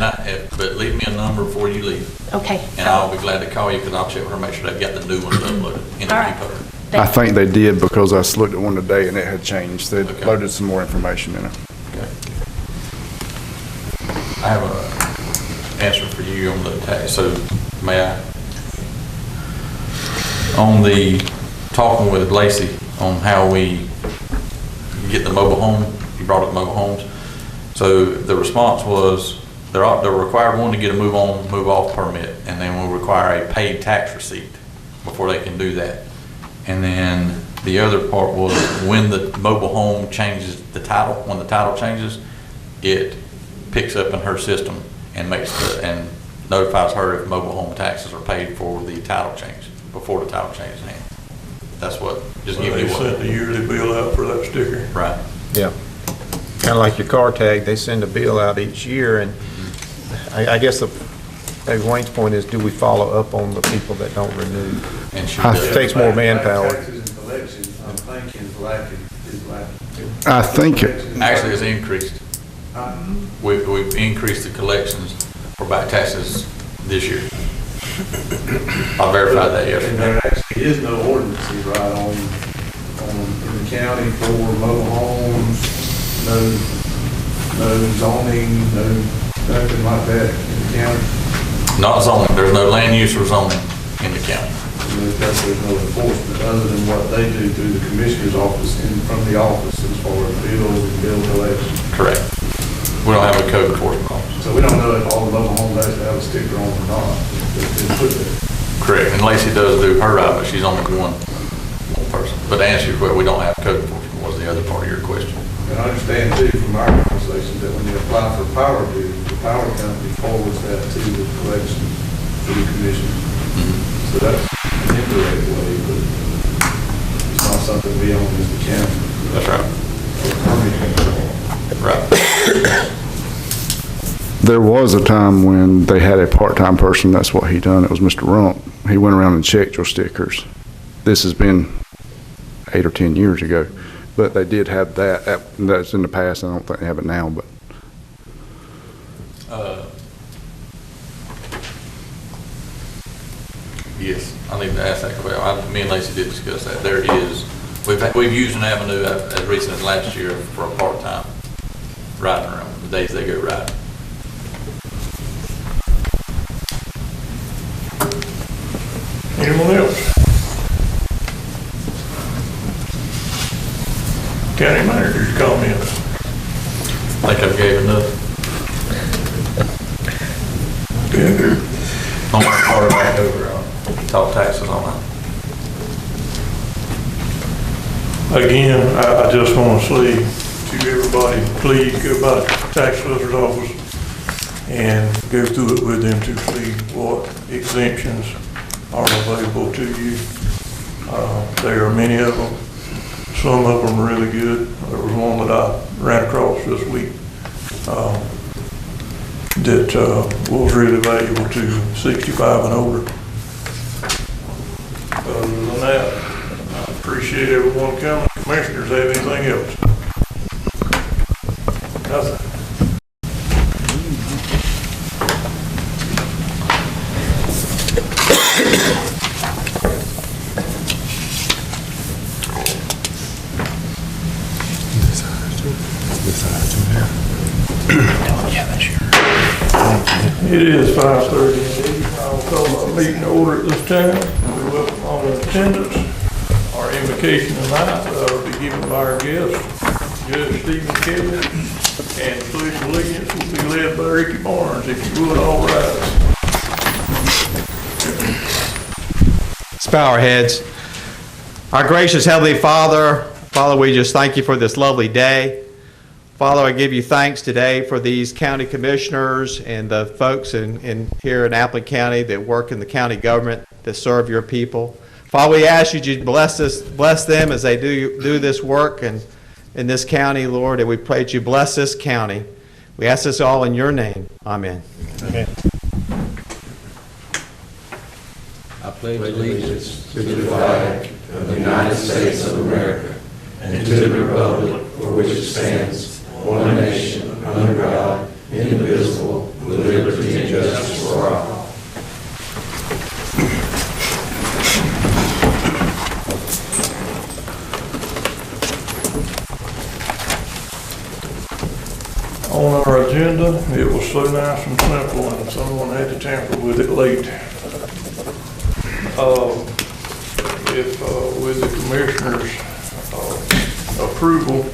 [SPEAKER 4] But leave me a number before you leave,
[SPEAKER 7] Okay.
[SPEAKER 4] and I'll be glad to call you, because I'll check with her, make sure they've got the new ones uploaded in the
[SPEAKER 7] All right.
[SPEAKER 4] Q-Public.
[SPEAKER 8] I think they did because I just looked at one today and it had changed. They
[SPEAKER 4] Okay.
[SPEAKER 8] loaded some more information in it.
[SPEAKER 4] Okay. I have a answer for you on the tax, so may I? On the, talking with Lacey on how we get the mobile home, you brought up mobile homes. So the response was, they're required, one, to get a move on, move off permit, and then we'll require a paid tax receipt before they can do that. And then the other part was when the mobile home changes the title, when the title changes, it picks up in her system and and notifies her if mobile home taxes are paid for the title change, before the title change is handed. That's what, just give
[SPEAKER 1] They
[SPEAKER 4] you
[SPEAKER 1] sent
[SPEAKER 4] what.
[SPEAKER 1] the yearly bill out for that sticker.
[SPEAKER 4] Right.
[SPEAKER 6] Yeah. Kind of like your car tag, they send a bill out each year, and I guess maybe Wayne's point is, do we follow up on the people that don't renew?
[SPEAKER 4] And she
[SPEAKER 6] It
[SPEAKER 4] does.
[SPEAKER 6] takes more manpower.
[SPEAKER 2] Taxes and collections, I'm thinking is lacking.
[SPEAKER 8] I think
[SPEAKER 4] Actually, it's increased. We've increased the collections for back taxes this year. I verified that
[SPEAKER 2] And
[SPEAKER 4] yesterday.
[SPEAKER 2] there actually is no ordinances, right, in the county for mobile homes, no zoning, nothing like that in the county.
[SPEAKER 4] Not zoning, there's no land use or zoning in the county.
[SPEAKER 2] There's no enforcement other than what they do through the commissioner's office and from the office as far as bills and bill collection.
[SPEAKER 4] Correct. We don't have a code enforcement officer.
[SPEAKER 2] So we don't know if all the mobile homes actually have a sticker on or not. It's been put there.
[SPEAKER 4] Correct, and Lacey does do her right, but she's only one person. But to answer your question, we don't have code enforcement, was the other part of your question.
[SPEAKER 2] And I understand too from our conversations that when you apply for power bill, the power company forwards that to the collection, to the commission. So that's an indirect way, but it's not something we own as the county.
[SPEAKER 4] That's right. Right.
[SPEAKER 8] there was a time when they had a part-time person, that's what he done. It was Mr. Rump. He went around and checked your stickers. This has been 8 or 10 years ago, but they did have that. That's in the past. I don't think they have it now, but
[SPEAKER 4] Yes, I need to ask that question. Me and Lacey did discuss that. There is, we've used an avenue as recent as last year for a part-time riding around, the days they go riding.
[SPEAKER 1] Anyone else? County manager's comments.
[SPEAKER 4] I think I gave enough.
[SPEAKER 1] Good.
[SPEAKER 4] On my part back over, talk taxes on that.
[SPEAKER 1] Again, I just want to say to everybody, please go by the tax collector's office and go through it with them to see what exemptions are available to you. There are many of them. Some of them are really good. There was one that I ran across this week that was really valuable to 65 and older. Other than that, I appreciate everyone coming. Commissioners have anything else? Nothing. It is 5:30. I'll call our meeting to order at this time. We welcome all in attendance. Our invocation tonight will be given by our guest, Judge Stephen Kelly, and the pledge of allegiance will be led by Ricky Barnes. If you would, all rise.
[SPEAKER 9] Let's bow our heads. Our gracious Heavenly Father, we just thank you for this lovely day. Father, I give you thanks today for these county commissioners and the folks here in Appling County that work in the county government that serve your people. Father, we ask you to bless them as they do this work in this county, Lord, and we pray that you bless this county. We ask this all in your name. Amen.
[SPEAKER 6] Amen.
[SPEAKER 10] I pledge allegiance to the flag of the United States of America and to the republic for which it stands, one nation, under God, indivisible, with liberty and justice for all.
[SPEAKER 1] On our agenda, it was so nice and simple, and someone had to tamper with it late. With the commissioner's approval,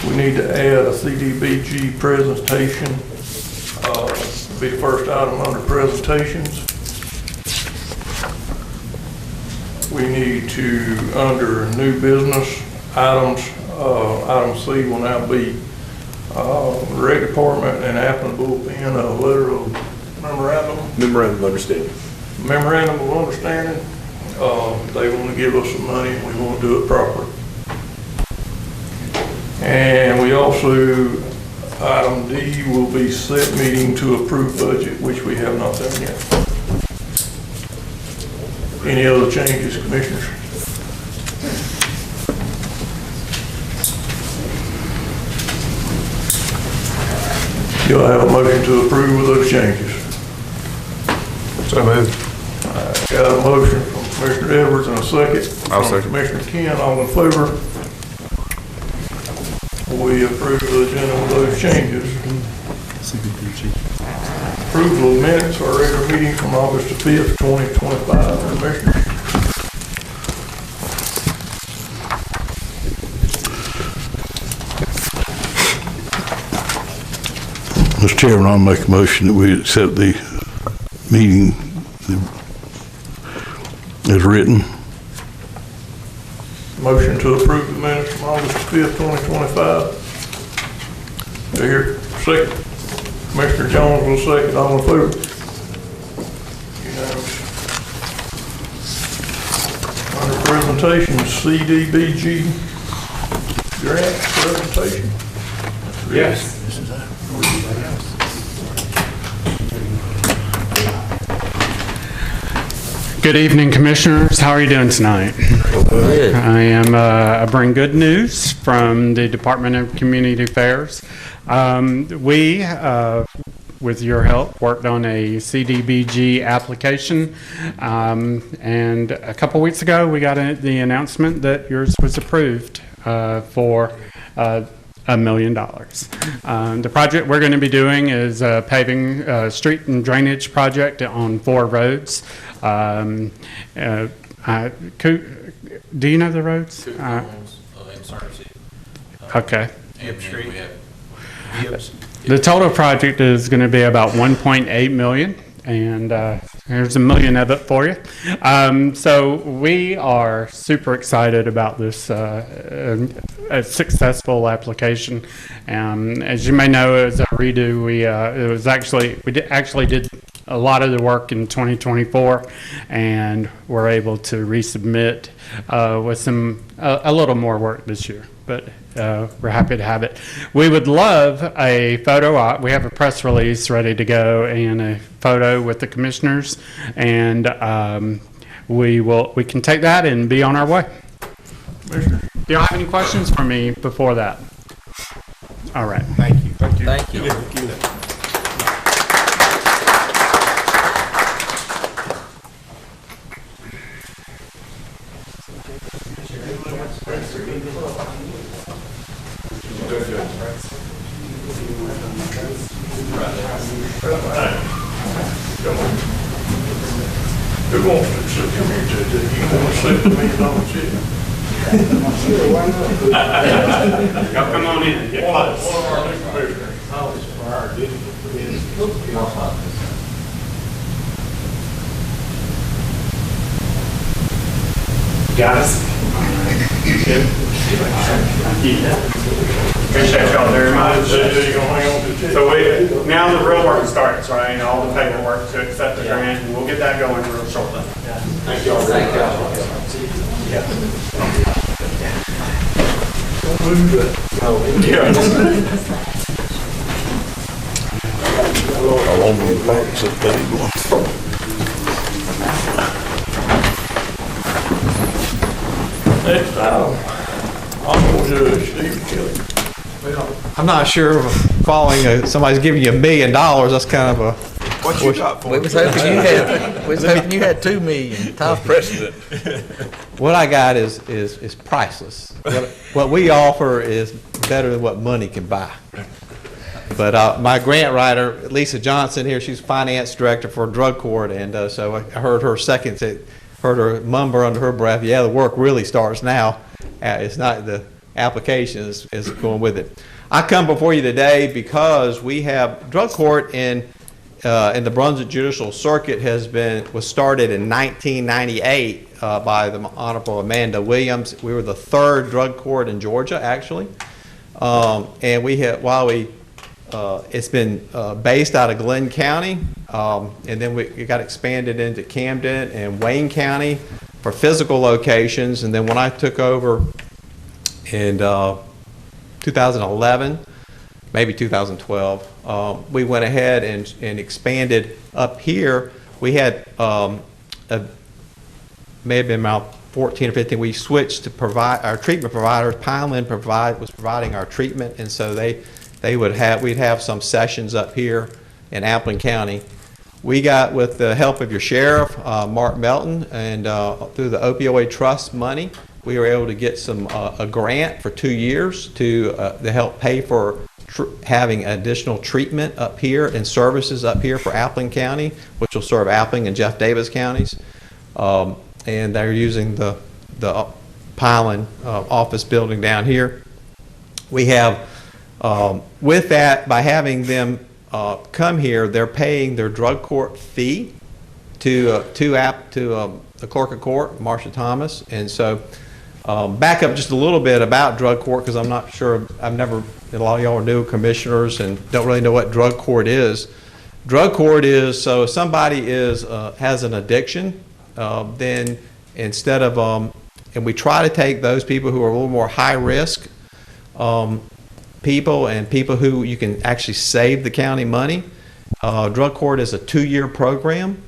[SPEAKER 1] we need to add a CDBG presentation be the first item under presentations. We need to, under new business items, item C will now be rec department and applicable in a letter of memorandum
[SPEAKER 11] Memorandum of understanding.
[SPEAKER 1] memorandum of understanding. They want to give us some money and we want to do it properly. And we also, item D will be set meeting to approve budget, which we have not done yet. Any other changes, commissioners? Do I have a motion to approve with those changes?
[SPEAKER 6] So moved.
[SPEAKER 1] Got a motion from Commissioner Edwards and a second.
[SPEAKER 8] I'll
[SPEAKER 1] from
[SPEAKER 8] second.
[SPEAKER 1] Commissioner Ken, all in favor? We approve the agenda with those changes. Approval of minutes for our regular meeting from August the 5th, 2025. Commissioners?
[SPEAKER 3] Mr. Chairman, I'll make a motion that we accept the meeting as written.
[SPEAKER 1] Motion to approve the minutes from August the 5th, 2025. Do I hear a second? Commissioner Jones will second, all in favor? Unanimous. Under presentation, CDBG grant presentation.
[SPEAKER 11] Yes.
[SPEAKER 12] Good evening, Commissioners. How are you doing tonight? I bring good news from the Department of Community Affairs. We, with your help, worked on a CDBG application, and a couple weeks ago, we got the announcement that yours was approved for $1 million. The project we're going to be doing is a paving street and drainage project on 4 roads. Do you know the roads? Okay. The total project is going to be about 1.8 million, and here's $1 million of it for you. So we are super excited about this a successful application. As you may know, as a redo, we actually did a lot of the work in 2024, and we're able to resubmit with a little more work this year. But we're happy to have it. We would love a photo op. We have a press release ready to go and a photo with the commissioners, and we can take that and be on our way.
[SPEAKER 1] Commissioner?
[SPEAKER 12] Do you have any questions for me before that? All right.
[SPEAKER 6] Thank you.
[SPEAKER 1] Thank you.
[SPEAKER 10] Thank you.
[SPEAKER 1] Who wants to sit here? You want to sit with me and I'll sit? Sure, why not?
[SPEAKER 12] Y'all come on in. Get close.
[SPEAKER 1] One of our new commissioners.
[SPEAKER 12] Got us. Appreciate y'all very much. So now the real work starts, right? All the paperwork to accept the grant, and we'll get that going real shortly. Thank y'all.
[SPEAKER 10] Thank y'all.
[SPEAKER 3] How long do you think it's going?
[SPEAKER 1] Next item, Honorable Judge Stephen Kelly.
[SPEAKER 9] I'm not sure if following somebody's giving you $1 million, that's kind of a.
[SPEAKER 11] What you got for
[SPEAKER 10] We was hoping you had 2 million. Top
[SPEAKER 11] precedent?
[SPEAKER 9] What I got is priceless. What we offer is better than what money can buy. But my grant writer, Lisa Johnson here, she's finance director for drug court, and so I heard her heard her mumble under her breath, yeah, the work really starts now. It's not the application is going with it. I come before you today because we have drug court in in the Brunswick Judicial Circuit was started in 1998 by the Honorable Amanda Williams. We were the third drug court in Georgia, actually. And it's been based out of Glenn County, and then it got expanded into Camden and Wayne County for physical locations. And then when I took over in 2011, maybe 2012, we went ahead and expanded up here. We had, may have been about 14 or 15, we switched to provide our treatment providers. Pineland was providing our treatment, and so we'd have some sessions up here in Appling County. We got, with the help of your sheriff, Mark Melton, and through the opioid trust money, we were able to get a grant for 2 years to help pay for having additional treatment up here and services up here for Appling County, which will serve Appling and Jeff Davis counties. And they're using the Pineland office building down here. We have, with that, by having them come here, they're paying their drug court fee to the clerk of court, Marcia Thomas. And so, back up just a little bit about drug court, because I'm not sure, a lot of y'all are new commissioners and don't really know what drug court is. Drug court is, so if somebody has an addiction, then instead of, and we try to take those people who are a little more high risk people and people who you can actually save the county money. Drug court is a 2-year program.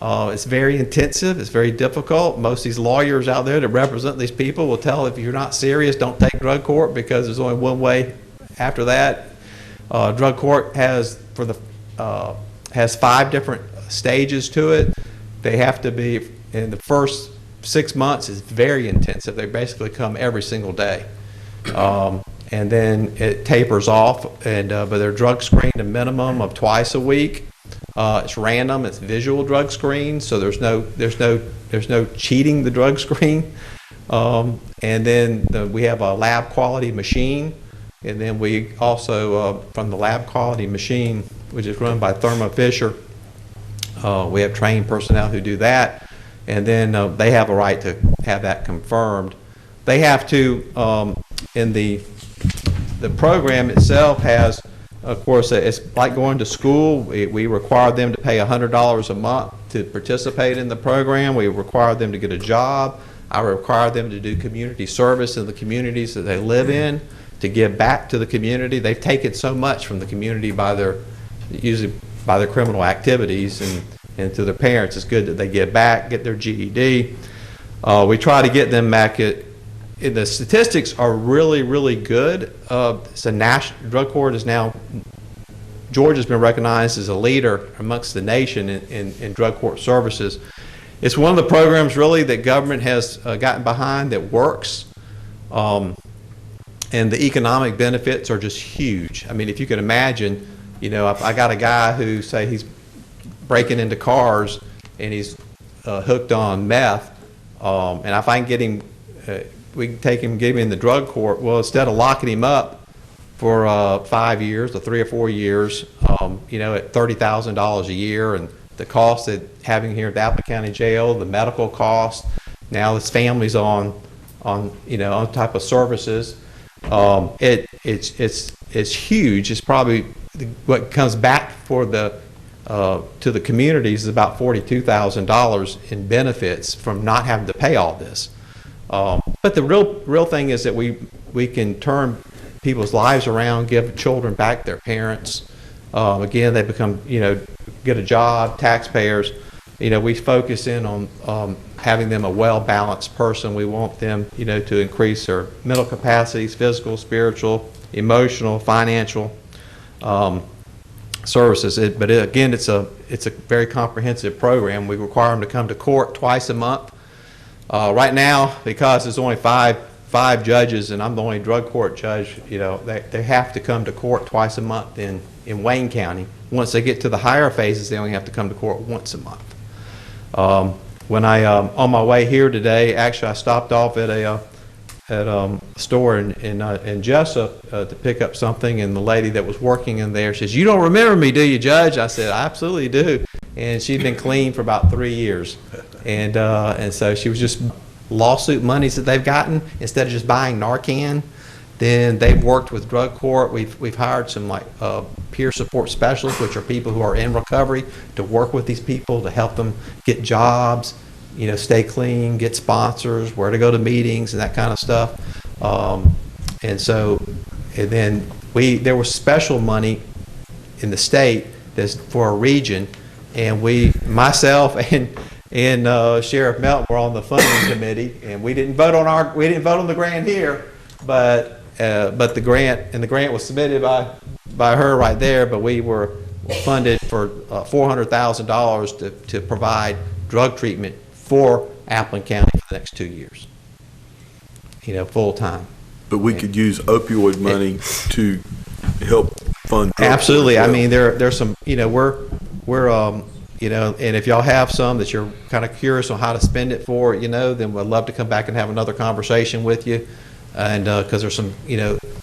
[SPEAKER 9] It's very intensive. It's very difficult. Most of these lawyers out there that represent these people will tell if you're not serious, don't take drug court, because there's only one way after that. Drug court has 5 different stages to it. They have to be, in the first 6 months is very intensive. They basically come every single day. And then it tapers off, but they're drug screened a minimum of twice a week. It's random. It's visual drug screen, so there's no cheating the drug screen. And then we have a lab quality machine, and then we also from the lab quality machine, which is run by Thermo Fisher, we have trained personnel who do that, and then they have a right to have that confirmed. They have to, in the program itself has, of course, it's like going to school. We require them to pay $100 a month to participate in the program. We require them to get a job. I require them to do community service in the communities that they live in, to give back to the community. They've taken so much from the community usually by their criminal activities, and to their parents. It's good that they give back, get their GED. We try to get them back the statistics are really, really good. It's a national drug court is now, Georgia's been recognized as a leader amongst the nation in drug court services. It's one of the programs really that government has gotten behind that works, and the economic benefits are just huge. I mean, if you can imagine, I got a guy who say he's breaking into cars and he's hooked on meth, and if I can get him, we can take him and get him in the drug court. Well, instead of locking him up for 5 years or 3 or 4 years, at $30,000 a year, and the cost of having here at the Appling County Jail, the medical cost, now this family's on type of services. It's huge. It's probably what comes back to the communities is about $42,000 in benefits from not having to pay all this. But the real thing is that we can turn people's lives around, give children back their parents. Again, they become, get a job, taxpayers. We focus in on having them a well-balanced person. We want them, to increase their mental capacities, physical, spiritual, emotional, financial services. Again, it's a very comprehensive program. We require them to come to court twice a month. Right now, because there's only five judges and I'm the only drug court judge, they have to come to court twice a month in Wayne County. Once they get to the higher phases, they only have to come to court once a month. When on my way here today, actually I stopped off at a store in Jessup to pick up something, and the lady that was working in there says, "You don't remember me, do you, Judge?" I said, "I absolutely do." And she'd been clean for about 3 years, and so she was just lawsuit monies that they've gotten instead of just buying Narcan. Then they've worked with drug court. We've hired some peer support specialists, which are people who are in recovery, to work with these people to help them get jobs, stay clean, get sponsors, where to go to meetings and that kind of stuff. And then there was special money in the state that's for a region, and myself and Sheriff Melton were on the funding committee, and we didn't vote on the grant here, but the grant was submitted by her right there, but we were funded for $400,000 to provide drug treatment for Appleton County for the next 2 years, full time.
[SPEAKER 11] But we could use opioid money to help fund drugs.
[SPEAKER 9] Absolutely. I mean, there's some, we're and if y'all have some that you're kind of curious on how to spend it for, then we'd love to come back and have another conversation with you. And because there's some,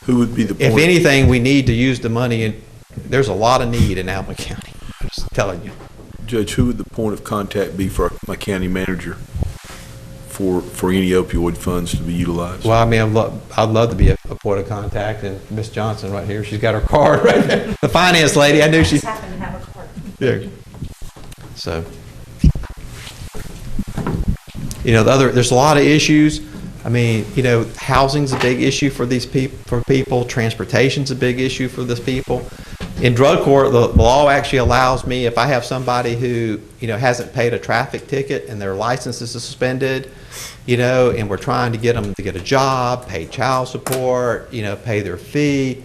[SPEAKER 11] who would be the point?
[SPEAKER 9] If anything, we need to use the money, and there's a lot of need in Appleton County. I'm just telling you.
[SPEAKER 11] Judge, who would the point of contact be for my county manager for any opioid funds to be utilized?
[SPEAKER 9] Well, I mean, I'd love to be a point of contact, and Miss Johnson right here, she's got her card right there. The finance lady, I knew she.
[SPEAKER 7] Happen to have a card.
[SPEAKER 9] Yeah. So, there's a lot of issues. I mean, housing's a big issue for these people. Transportation's a big issue for these people. In drug court, the law actually allows me, if I have somebody who, hasn't paid a traffic ticket and their license is suspended, and we're trying to get them to get a job, pay child support, pay their fee,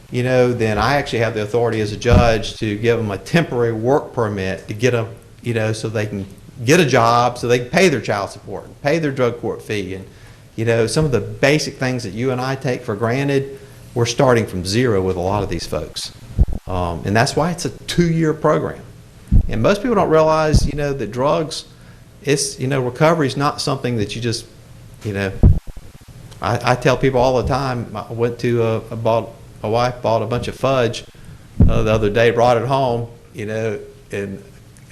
[SPEAKER 9] then I actually have the authority as a judge to give them a temporary work permit to get them, so they can get a job, so they can pay their child support, pay their drug court fee. And, some of the basic things that you and I take for granted, we're starting from zero with a lot of these folks. And that's why it's a 2-year program. And most people don't realize, that drugs, recovery is not something that you just, I tell people all the time. I went to, my wife bought a bunch of fudge the other day, brought it home, and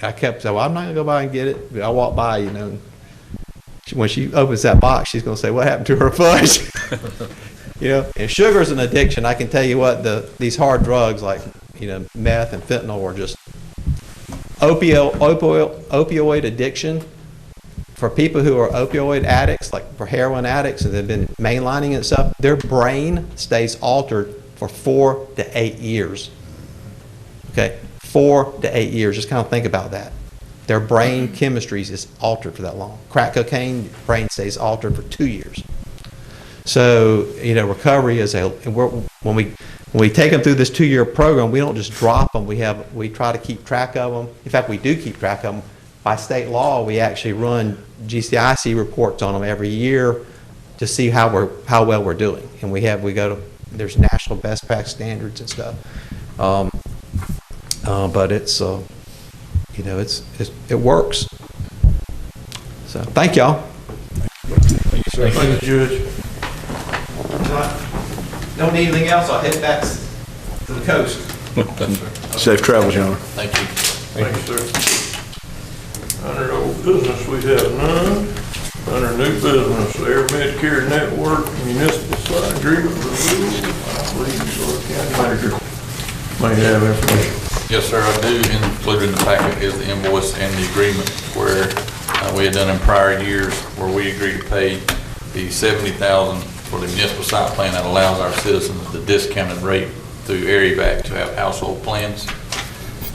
[SPEAKER 9] I kept saying, well, I'm not going to go by and get it. But I walked by, when she opens that box, she's going to say, what happened to her fudge? And sugar is an addiction. I can tell you what, these hard drugs like, meth and fentanyl are just opioid addiction. For people who are opioid addicts, like for heroin addicts, and they've been mainlining and stuff, their brain stays altered for 4 to 8 years. Okay, 4 to 8 years. Just kind of think about that. Their brain chemistries is altered for that long. Crack cocaine, brain stays altered for 2 years. So, recovery is when we take them through this 2-year program, we don't just drop them. We try to keep track of them. In fact, we do keep track of them. By state law, we actually run GCIC reports on them every year to see how well we're doing. And there's national best practice standards and stuff. But it's it works. So thank y'all.
[SPEAKER 1] Thank you, sir. Thank you, Judge.
[SPEAKER 9] Don't need anything else. I'll head back to the coast.
[SPEAKER 11] Safe travels, Your Honor.
[SPEAKER 4] Thank you.
[SPEAKER 1] Thank you, sir. Under old business, we have none. Under new business, Air Medicare Network Municipal Side Agreement Review. I believe the county manager may have information.
[SPEAKER 4] Yes, sir, I do. Included in the packet is the invoice and the agreement where we had done in prior years where we agreed to pay the $70,000 for the municipal site plan that allows our citizens the discounted rate through ARIVAC to have household plans.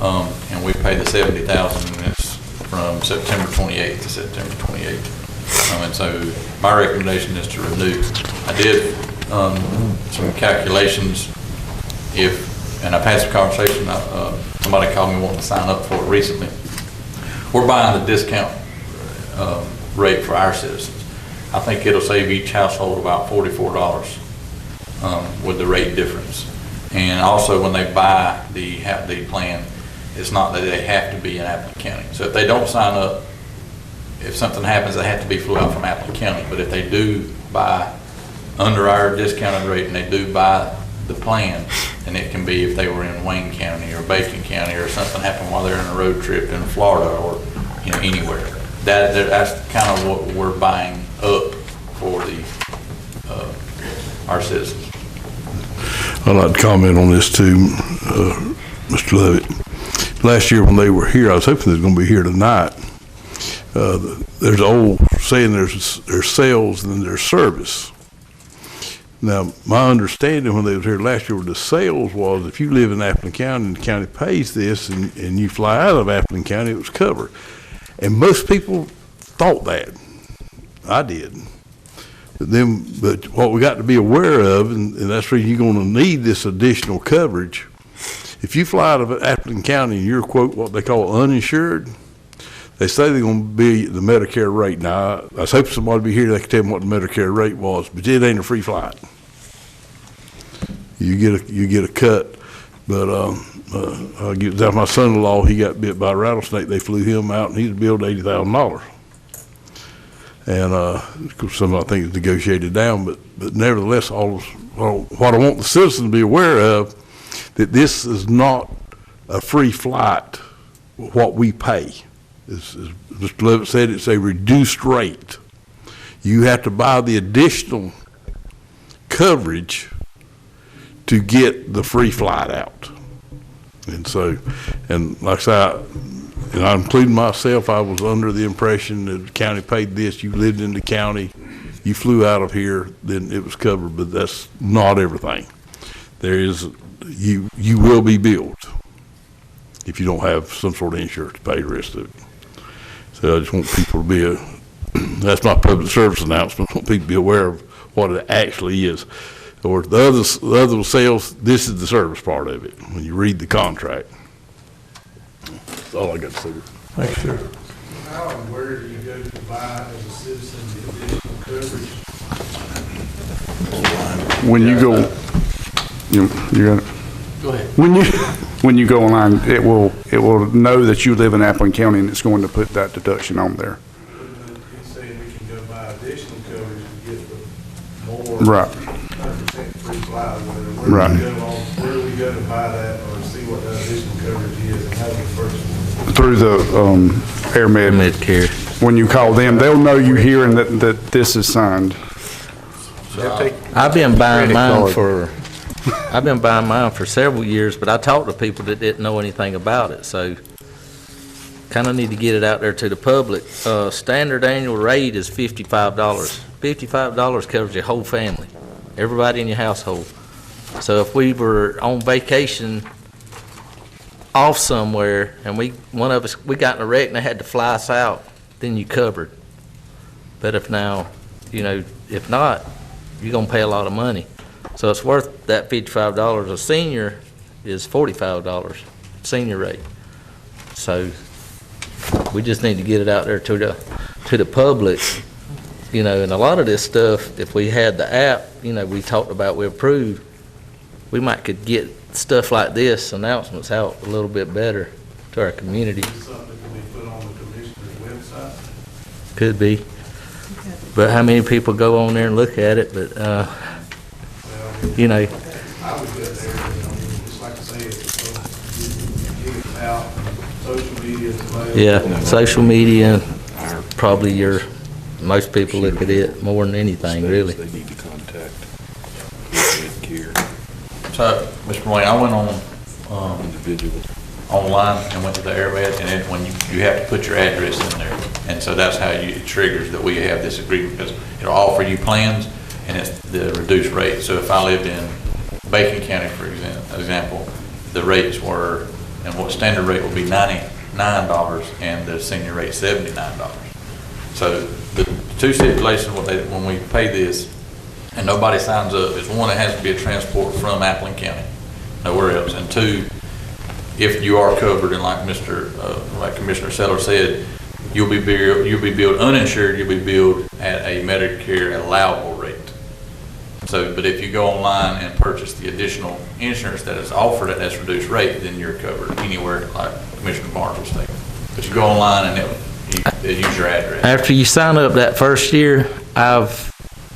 [SPEAKER 4] And we pay the $70,000, and it's from September 28th to September 28th. And so my recommendation is to renew. I did some calculations and I've had some conversation, somebody called me wanting to sign up for it recently. We're buying the discount rate for our citizens. I think it'll save each household about $44 with the rate difference. And also when they buy the plan, it's not that they have to be in Appleton County. So if they don't sign up, if something happens, they have to be flew out from Appleton County. But if they do buy under our discounted rate and they do buy the plan, and it can be if they were in Wayne County or Bacon County or something happened while they're on a road trip in Florida or, you know, anywhere. That's kind of what we're buying up for our citizens.
[SPEAKER 3] I'd like to comment on this too, Mr. Levitt. Last year when they were here, I was hoping they was going to be here tonight. There's an old saying, there's sales and then there's service. Now, my understanding when they was here last year with the sales was if you live in Appleton County and the county pays this and you fly out of Appleton County, it was covered. And most people thought that. I did. But what we got to be aware of, and that's where you're going to need this additional coverage. If you fly out of Appleton County and you're, quote, what they call uninsured, they say they're going to be the Medicare rate. Now, I was hoping somebody would be here that could tell me what the Medicare rate was, but it ain't a free flight. You get a cut. But I'll give that my son-in-law, he got bit by a rattlesnake. They flew him out, and he's billed $80,000. And of course, some I think is negotiated down, but nevertheless, what I want the citizens to be aware of, that this is not a free flight. What we pay, as Mr. Levitt said, it's a reduced rate. You have to buy the additional coverage to get the free flight out. And so, and like I said, and I including myself, I was under the impression that the county paid this. You lived in the county, you flew out of here, then it was covered, but that's not everything. There is, you will be billed if you don't have some sort of insurance to pay the rest of it. So I just want people to be that's my public service announcement. I want people to be aware of what it actually is. Or the other sales, this is the service part of it, when you read the contract. That's all I got to say.
[SPEAKER 1] Thanks, sir.
[SPEAKER 2] How and where do you go to buy as a citizen the additional coverage?
[SPEAKER 8] When you go, you got it?
[SPEAKER 4] Go ahead.
[SPEAKER 8] When you go online, it will know that you live in Appleton County, and it's going to put that deduction on there.
[SPEAKER 2] He's saying we can go buy additional coverage to get the more.
[SPEAKER 8] Right.
[SPEAKER 2] 100% free fly or whatever.
[SPEAKER 8] Right.
[SPEAKER 2] Where do we go to buy that or see what that additional coverage is and how we first?
[SPEAKER 8] Through the AirMed.
[SPEAKER 10] Medicare.
[SPEAKER 8] When you call them, they'll know you're here and that this is signed.
[SPEAKER 10] I've been buying mine for several years, but I talked to people that didn't know anything about it, so kind of need to get it out there to the public. Standard annual rate is $55. $55 covers your whole family, everybody in your household. So if we were on vacation off somewhere and we got in a wreck and they had to fly us out, then you covered. But if not, you're gonna pay a lot of money. So it's worth that $55. A senior is $45, senior rate. So we just need to get it out there to the public, and a lot of this stuff, if we had the app, we talked about, we approved, we might could get stuff like this, announcements out a little bit better to our community.
[SPEAKER 2] Is something that can be put on the commissioner's website?
[SPEAKER 10] Could be. But how many people go on there and look at it? But,
[SPEAKER 2] I would go there, just like I say, get it out, social media is available.
[SPEAKER 10] yeah, social media, probably most people look at it more than anything, really.
[SPEAKER 11] They need to contact Medicare
[SPEAKER 4] So, Mr. Wayne, I went on
[SPEAKER 11] individual.
[SPEAKER 4] online and went to the AirMed, and then when you have to put your address in there, and so that's how it triggers that we have this agreement, because it'll offer you plans and it's the reduced rate. So if I lived in Bacon County, for example, the rates were, and what standard rate would be $99 and the senior rate $79. So the two stipulations when we pay this and nobody signs up is, one, it has to be a transport from Appleton County, nowhere else, and two, if you are covered, and like Commissioner Seller said, you'll be billed uninsured, you'll be billed at a Medicare allowable rate. So, but if you go online and purchase the additional insurance that is offered at this reduced rate, then you're covered anywhere, like Commissioner Barnes was saying. But you go online and they use your address.
[SPEAKER 10] After you sign up that first year, I've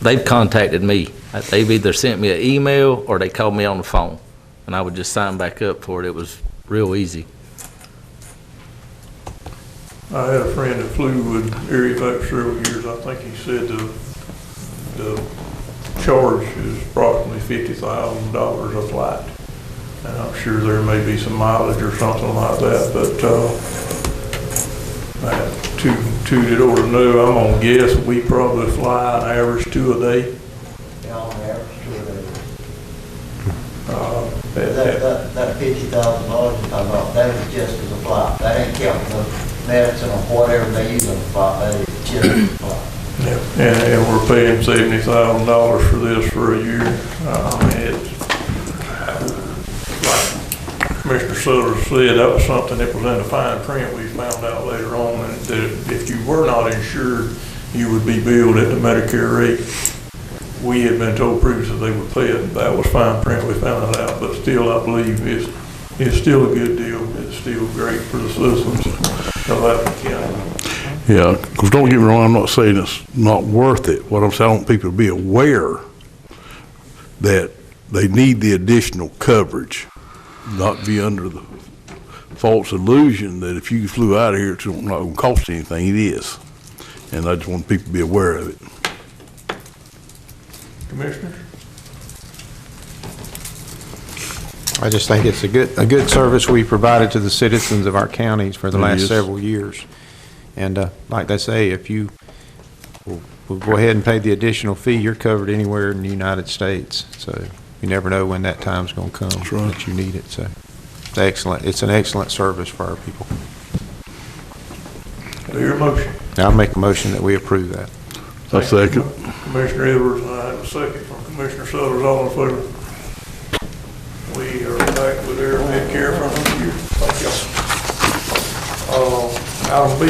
[SPEAKER 13] they've contacted me. They've either sent me an email or they called me on the phone, and I would just sign back up for it. It was real easy.
[SPEAKER 1] I had a friend that flew with Air Evac for several years. I think he said the charge is approximately $50,000 a flight. And I'm sure there may be some mileage or something like that, but, two that ought to know, I'm gonna guess we probably fly an average 2 a day.
[SPEAKER 14] Yeah, on average, 2 a day.
[SPEAKER 1] That
[SPEAKER 14] That $50,000 you're talking about, that is just as a flight. That ain't counting the medicine or whatever they use on the flight, that is just a flight.
[SPEAKER 1] Yeah, and we're paying $70,000 for this for a year. I mean, it's, like Commissioner Sutter said, that was something that was in the fine print. We found out later on that if you were not insured, you would be billed at the Medicare rate. We had been told previously they would pay it. That was fine print. We found that out, but still, I believe it's still a good deal. It's still great for the citizens of Athens County.
[SPEAKER 3] Yeah, because don't get me wrong, I'm not saying it's not worth it. What I'm saying, I want people to be aware that they need the additional coverage, not be under the false illusion that if you flew out of here, it's not going to cost anything. It is. And I just want people to be aware of it.
[SPEAKER 1] Commissioners?
[SPEAKER 6] I just think it's a good service we provided to the citizens of our counties for the last several years. And like they say, if you will go ahead and pay the additional fee, you're covered anywhere in the United States. So you never know when that time's going to come that you need it. So it's excellent. It's an excellent service for our people.
[SPEAKER 1] Do your motion.
[SPEAKER 6] I'll make a motion that we approve that.
[SPEAKER 3] I second.
[SPEAKER 1] Commissioner Edwards, and I have a second from Commissioner Sutters. All in favor? We are back with Air Medicare from you. Thank y'all. Item B,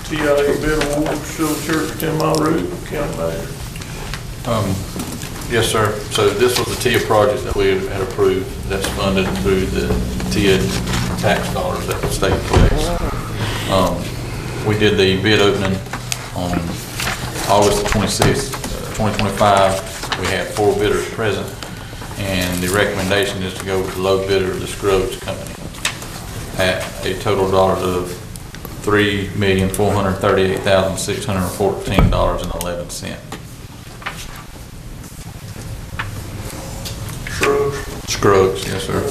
[SPEAKER 1] TIA bid award, Silver Church, 10 Mile Road, County Manager.
[SPEAKER 4] Yes, sir. So this was the TIA project that we had approved that's funded through the TIA tax dollars that the state collects. We did the bid opening on August 26th, 2025. We had 4 bidders present, and the recommendation is to go with the low bidder, the Scruggs Company, at a total dollars of $3,438,614.11. Scruggs, yes, sir.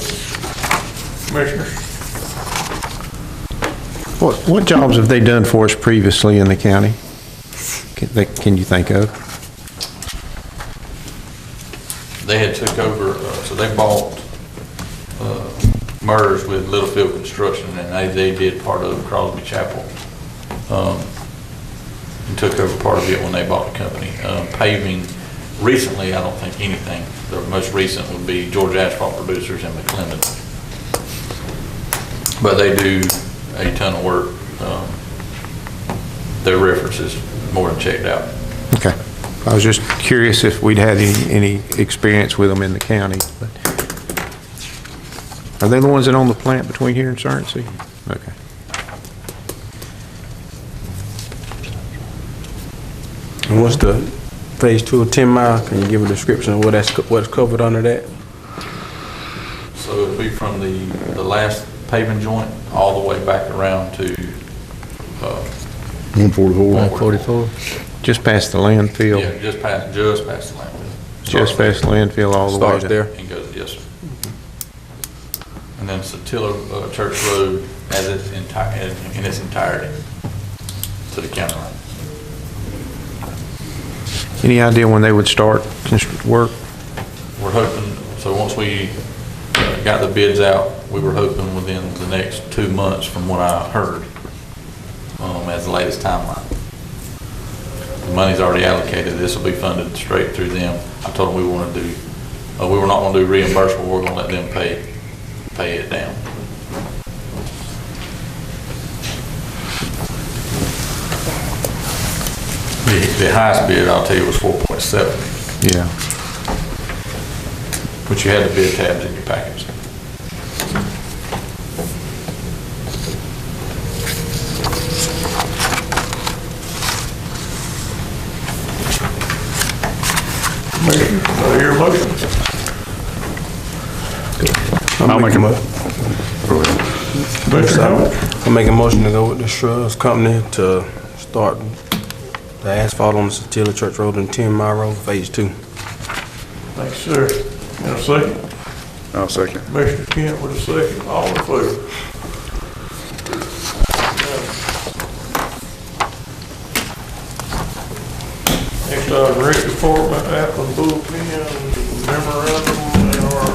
[SPEAKER 1] Commissioners?
[SPEAKER 6] What jobs have they done for us previously in the county? Can you think of?
[SPEAKER 4] They had took over, so they bought, merged with Littlefield Construction, and they did part of Crosby Chapel. And took over part of it when they bought the company. Paving, recently, I don't think anything. The most recent would be Georgia Asphalt Producers and McClendon. But they do a ton of work. Their references more than checked out.
[SPEAKER 6] Okay. I was just curious if we'd had any experience with them in the county. But are they the ones that own the plant between here and Surrency? Okay.
[SPEAKER 11] And what's the phase 2 of 10 Mile? Can you give a description of what's covered under that?
[SPEAKER 4] So it'd be from the last paving joint all the way back around to
[SPEAKER 3] 144.
[SPEAKER 6] Just past the landfill.
[SPEAKER 4] Yeah, just past the landfill.
[SPEAKER 6] Just past the landfill all the way.
[SPEAKER 11] Starts there.
[SPEAKER 4] And goes, yes, sir. And then Satilla Church Road as its in its entirety to the county line.
[SPEAKER 6] Any idea when they would start work?
[SPEAKER 4] We're hoping, so once we got the bids out, we were hoping within the next 2 months from what I heard, as the latest timeline. The money's already allocated. This will be funded straight through them. I told them we want to do, we were not going to do reimbursement. We're going to let them pay it down. The highest bid, I'll tell you, was 4.7.
[SPEAKER 6] Yeah.
[SPEAKER 4] But you had the bid tabs in your package.
[SPEAKER 1] Commissioner, do I hear a motion?
[SPEAKER 10] I'll make a motion.
[SPEAKER 1] Commissioner Howard?
[SPEAKER 10] I'll make a motion to go with the Shrubs Company to start the asphalt on the Satilla Church Road and 10 Mile Road, Phase 2.
[SPEAKER 1] Thanks, sir. And a second?
[SPEAKER 8] I'll second.
[SPEAKER 1] Commissioner Kent with a second. All in favor? Next item, Rec Department, Appleton Bullpen, memorandum, and our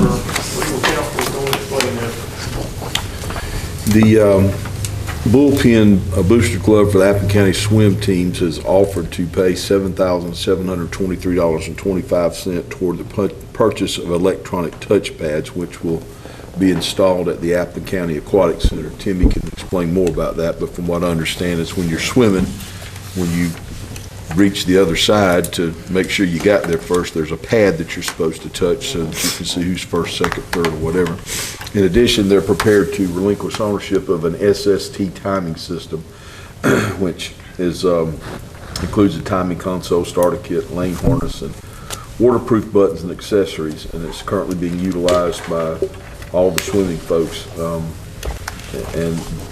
[SPEAKER 1] legal counsel is going to explain that.
[SPEAKER 11] The Bullpen Booster Club for the Appleton County Swim Teams has offered to pay $7,723.25 toward the purchase of electronic touchpads, which will be installed at the Appleton County Aquatic Center. Timmy can explain more about that, but from what I understand, it's when you're swimming, when you reach the other side, to make sure you got there first, there's a pad that you're supposed to touch so that you can see who's first, second, third, or whatever. In addition, they're prepared to relinquish ownership of an SST timing system, which is includes a timing console, starter kit, lane harness, and waterproof buttons and accessories, and it's currently being utilized by all the swimming folks.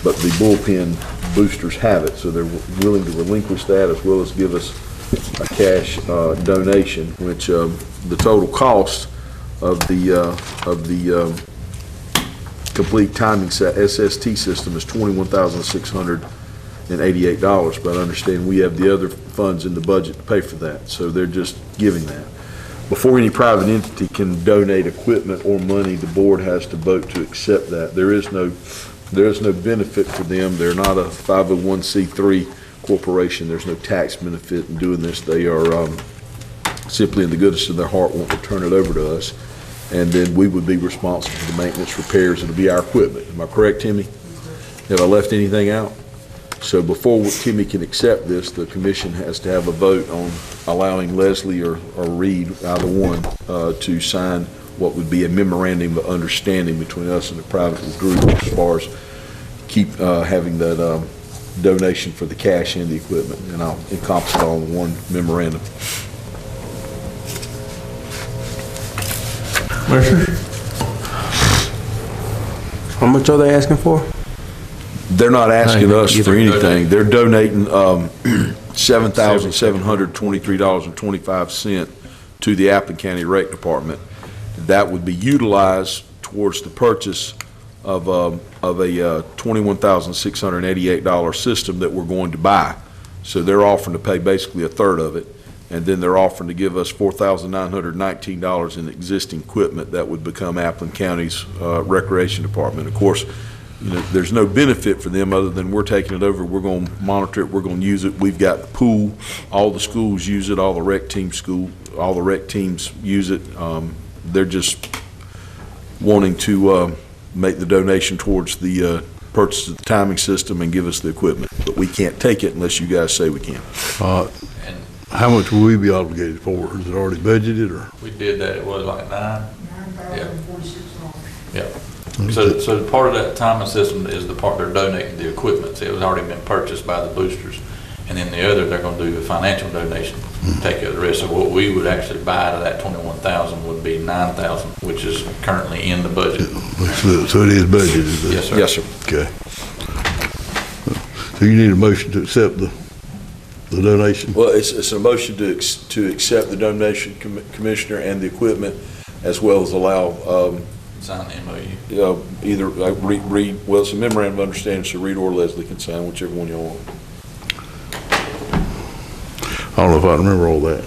[SPEAKER 11] But the Bullpen boosters have it, so they're willing to relinquish that as well as give us a cash donation, which the total cost of the complete timing set SST system is $21,688, but I understand we have the other funds in the budget to pay for that, so they're just giving that. Before any private entity can donate equipment or money, the board has to vote to accept that. There is no benefit for them. They're not a 501c3 corporation. There's no tax benefit in doing this. They are simply in the goodness of their heart want to turn it over to us, and then we would be responsible for the maintenance, repairs. It'll be our equipment. Am I correct, Timmy? Have I left anything out? So before Timmy can accept this, the commission has to have a vote on allowing Leslie or Reed, either one, to sign what would be a memorandum of understanding between us and the private group as far as keep having that donation for the cash and the equipment, and I'll encompass it all in one memorandum.
[SPEAKER 1] Commissioner?
[SPEAKER 10] How much are they asking for?
[SPEAKER 11] They're not asking us for anything. They're donating $7,723.25 to the Appleton County Rec Department. That would be utilized towards the purchase of a $21,688 system that we're going to buy. So they're offering to pay basically a third of it, and then they're offering to give us $4,919 in existing equipment that would become Appleton County's Recreation Department. Of course, you know, there's no benefit for them other than we're taking it over, we're going to monitor it, we're going to use it. We've got the pool, all the schools use it, all the rec teams use it. They're just wanting to make the donation towards the purchase of the timing system and give us the equipment, but we can't take it unless you guys say we can.
[SPEAKER 3] How much will we be obligated for? Is it already budgeted, or?
[SPEAKER 4] We did that, it was like $9,046. Yeah. So part of that timing system is the part they're donating the equipment. So it was already been purchased by the boosters. And then the other, they're going to do a financial donation, take care of the rest. So what we would actually buy out of that $21,000 would be $9,000, which is currently in the budget.
[SPEAKER 3] So it is budgeted?
[SPEAKER 4] Yes, sir.
[SPEAKER 11] Yes, sir.
[SPEAKER 3] Okay. So you need a motion to accept the donation?
[SPEAKER 11] Well, it's a motion to accept the donation, Commissioner, and the equipment, as well as allow
[SPEAKER 4] Sign the MOU.
[SPEAKER 11] either Reed, well, it's a memorandum of understanding, so Reed or Leslie can sign, whichever one y'all want.
[SPEAKER 3] I don't know if I remember all that.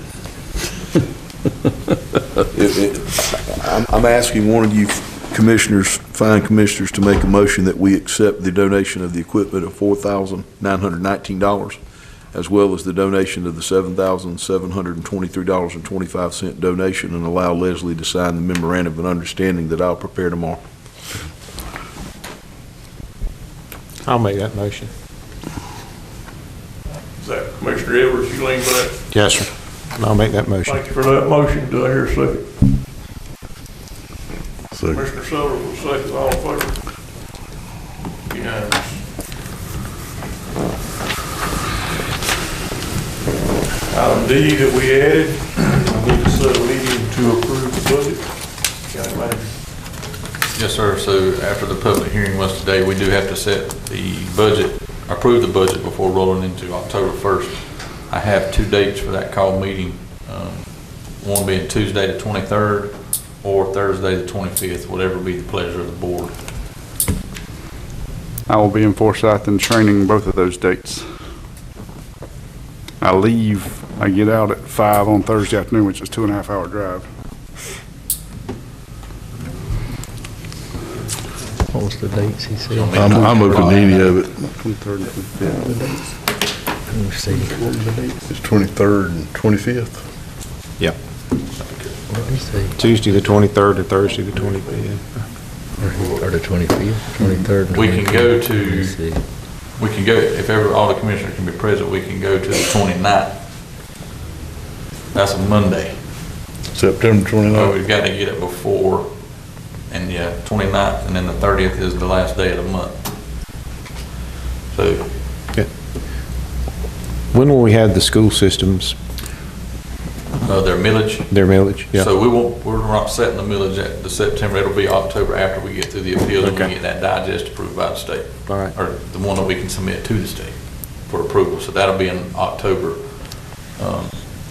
[SPEAKER 11] I'm asking one of you commissioners, fine commissioners, to make a motion that we accept the donation of the equipment of $4,919, as well as the donation of the $7,723.25 donation, and allow Leslie to sign the memorandum of understanding that I'll prepare tomorrow.
[SPEAKER 9] I'll make that motion.
[SPEAKER 1] Is that Commissioner Edwards, you lean back?
[SPEAKER 9] Yes, sir. I'll make that motion.
[SPEAKER 1] Thank you for that motion. Do I hear a second?
[SPEAKER 3] Second.
[SPEAKER 1] Commissioner Sutter will second. All in favor? Unanimous. Item D that we added, I need to set a legal to approve the budget. County manager.
[SPEAKER 4] Yes, sir. So after the public hearing was today, we do have to set the budget, approve the budget before rolling into October 1st. I have 2 dates for that call meeting, one being Tuesday the 23rd or Thursday the 25th, whatever be the pleasure of the board.
[SPEAKER 8] I will be in Forsyth and training both of those dates. I get out at 5 on Thursday afternoon, which is 2.5 hour drive.
[SPEAKER 13] What was the dates he said?
[SPEAKER 3] I'm open to any of it.
[SPEAKER 8] 23rd and 25th.
[SPEAKER 13] Let me see.
[SPEAKER 3] It's 23rd and 25th.
[SPEAKER 6] Yeah.
[SPEAKER 13] What did he say?
[SPEAKER 6] Tuesday, the 23rd, or Thursday, the 25th.
[SPEAKER 13] Or the 25th, 23rd and 25th.
[SPEAKER 4] We can go to,
[SPEAKER 13] Let me see.
[SPEAKER 4] we can go, if ever all the commissioners can be present, we can go to the 29th. That's a Monday.
[SPEAKER 3] September
[SPEAKER 4] But
[SPEAKER 3] 29th.
[SPEAKER 4] we've got to get it before, and yeah, 29th, and then the 30th is the last day of the month. So,
[SPEAKER 6] When will we have the school systems,
[SPEAKER 4] their millage.
[SPEAKER 6] their millage? Yeah.
[SPEAKER 4] So we're not setting the millage at the September, it'll be October after we get through the appeals and we
[SPEAKER 6] Okay.
[SPEAKER 4] get that digest approved by the state.
[SPEAKER 6] All right.
[SPEAKER 4] Or the one that we can submit to the state for approval. So that'll be in October.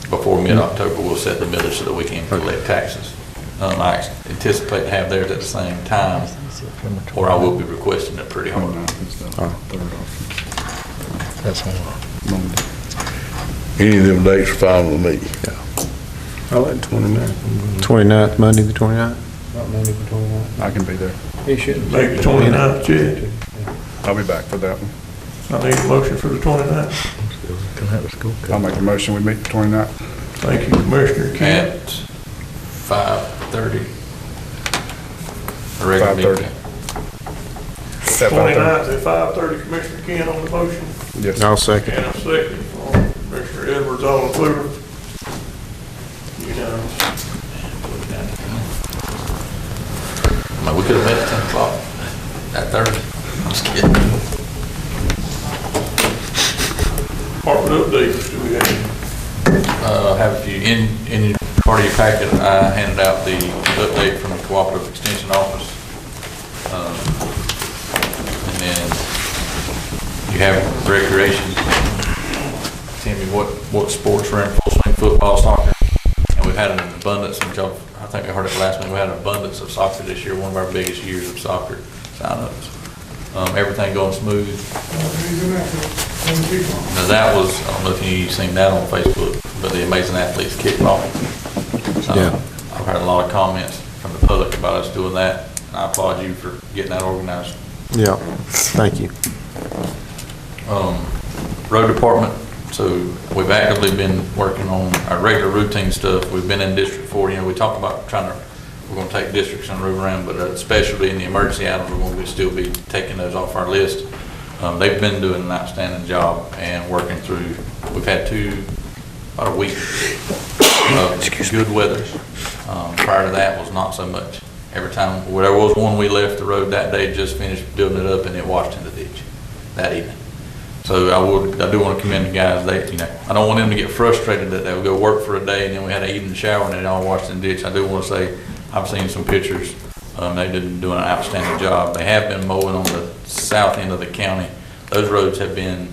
[SPEAKER 4] Before mid-October, we'll set the millage so that we can collect taxes. I anticipate to have theirs at the same time, or I will be requesting it pretty hard.
[SPEAKER 13] That's all.
[SPEAKER 3] Any of them dates are fine with me.
[SPEAKER 8] I like 29th.
[SPEAKER 6] 29th, Monday, the 29th?
[SPEAKER 8] I can be there.
[SPEAKER 1] Make the 29th, Chad.
[SPEAKER 8] I'll be back for that one.
[SPEAKER 1] I need a motion for the 29th.
[SPEAKER 13] Can have a school.
[SPEAKER 8] I'll make a motion, we meet the 29th.
[SPEAKER 1] Thank you, Commissioner Kent.
[SPEAKER 4] At 5:30. A regular meeting.
[SPEAKER 1] 29th at 5:30, Commissioner Kent on the motion.
[SPEAKER 8] Yes.
[SPEAKER 6] I'll second.
[SPEAKER 1] And a second from Commissioner Edwards, all in favor? Unanimous.
[SPEAKER 4] I mean, we could have met at 10 o'clock that Thursday. I'm just kidding.
[SPEAKER 1] Department updates, do we have?
[SPEAKER 4] Have a few, in part of your packet, I handed out the update from the Cooperative Extension Office. And then you have recreation. Tell me what sports are in full swing, football, soccer. And we've had an abundance, which I think I heard it last week, we had an abundance of soccer this year, one of our biggest years of soccer signups. Everything going smooth. Now that was, I don't know if you've seen that on Facebook, but the Amazing Athletes kickball.
[SPEAKER 6] Yeah.
[SPEAKER 4] I've heard a lot of comments from the public about us doing that, and I applaud you for getting that organized.
[SPEAKER 6] Yeah, thank you.
[SPEAKER 4] Road department, so we've actively been working on our regular routine stuff. We've been in District 4, we talked about we're gonna take districts and move around, but especially in the emergency items, we're going to still be taking those off our list. They've been doing an outstanding job and working through, we've had about a week of good weather. Prior to that was not so much. Every time, there was one we left the road that day, just finished building it up and it washed in the ditch that evening. So I do want to commend the guys. I don't want them to get frustrated that they'll go work for a day and then we had an evening shower and it all washed in the ditch. I do want to say, I've seen some pictures. They've been doing an outstanding job. They have been mowing on the south end of the county. Those roads had been